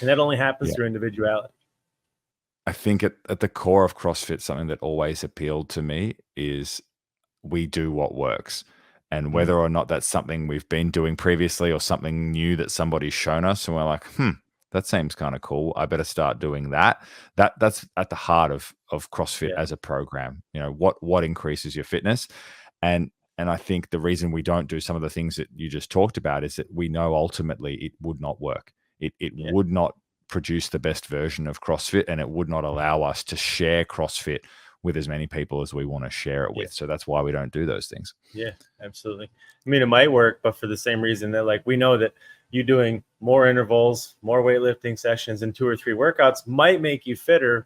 And that only happens through individuality. I think at the core of CrossFit, something that always appealed to me is we do what works. And whether or not that's something we've been doing previously or something new that somebody's shown us, and we're like, that seems kind of cool, I better start doing that. That's at the heart of CrossFit as a program. You know, what increases your fitness. And I think the reason we don't do some of the things that you just talked about is that we know ultimately it would not work. It would not produce the best version of CrossFit, and it would not allow us to share CrossFit with as many people as we want to share it with. So that's why we don't do those things. Yeah, absolutely. I mean, it might work, but for the same reason that, like, we know that you doing more intervals, more weightlifting sessions, and 2 or 3 workouts might make you fitter,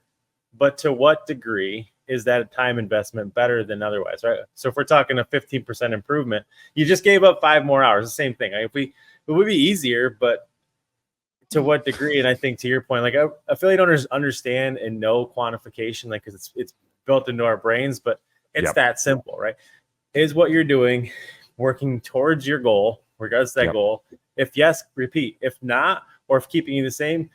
but to what degree is that time investment better than otherwise, right? So if we're talking a 15% improvement, you just gave up 5 more hours, the same thing. It would be easier, but to what degree? And I think, to your point, like, affiliate owners understand and know quantification, like, because it's built into our brains, but it's that simple, right? Is what you're doing working towards your goal, regardless of that goal? If yes, repeat. If not, or if keeping you the same,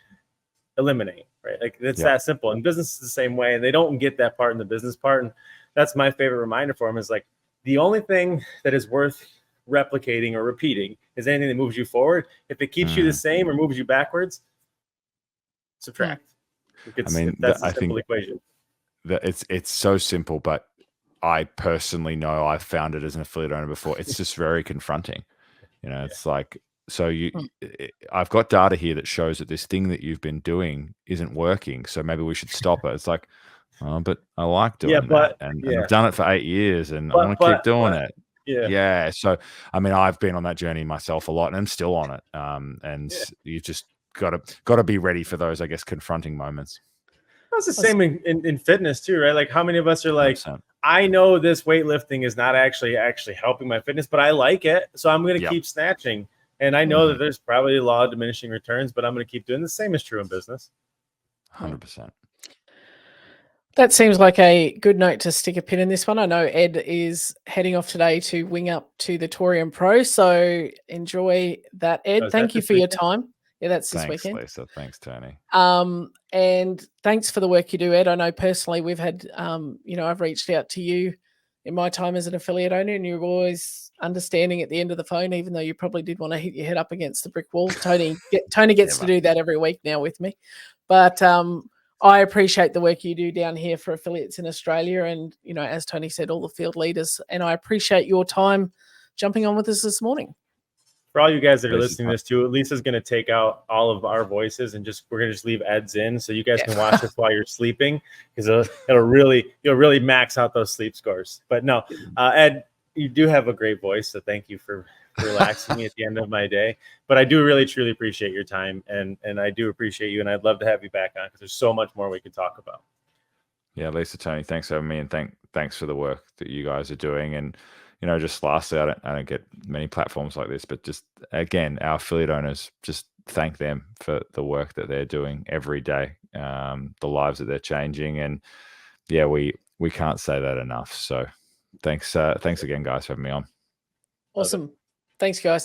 eliminate, right? Like it's Yeah. that simple. And business is the same way, and they don't get that part in the business part. And that's my favorite reminder for them is like the only thing that is worth replicating or repeating is anything that moves you forward. If it keeps you the same or moves you backwards, subtract. I mean, that's a I simple think equation. that it's so simple, but I personally know I've found it as an affiliate owner before. It's just very confronting. You know, it's like, so I've got data here that shows that this thing that you've been doing isn't working. So maybe we should stop it. It's like, oh, but I like doing that. And I've done it for 8 years and I want to keep doing it. Yeah. So, I mean, I've been on that journey myself a lot and I'm still on it. And you just got to be ready for those, I guess, confronting moments. That's the same in fitness too, right? Like how many of us are like, 100%. I know this weightlifting is not actually helping my fitness, but I like it. So I'm going to keep snatching. And I know that there's probably a law of diminishing returns, but I'm going to keep doing the same is true in business. 100%. That seems like a good note to stick a pin in this one. I know Ed is heading off today to wing up to the Torium Pro. So enjoy that, Ed. Thank you for your time. Yeah, that's this weekend. Thanks, Lisa. Thanks, Tony. And thanks for the work you do, Ed. I know personally we've had, I've reached out to you in my time as an affiliate owner, and you're always understanding at the end of the phone, even though you probably did want to hit your head up against the brick wall. Tony gets to do that every week now with me. But I appreciate the work you do down here for affiliates in Australia. And, as Tony said, all the field leaders. And I appreciate your time jumping on with us this morning. For all you guys that are listening to this too, Lisa's going to take out all of our voices and we're going to just leave Ed's in so you guys can watch this while you're sleeping because you'll really max out those sleep scores. But no, Ed, you do have a great voice. So thank you for relaxing me at the end of my day. But I do really, truly appreciate your time and I do appreciate you. And I'd love to have you back on because there's so much more we could talk about. Yeah, Lisa, Tony, thanks for having me. And thanks for the work that you guys are doing. And, just lastly, I don't get many platforms like this, but just again, our affiliate owners, just thank them for the work that they're doing every day, the lives that they're changing. And we can't say that enough. So thanks again, guys, for having me on. Awesome. Thanks, guys.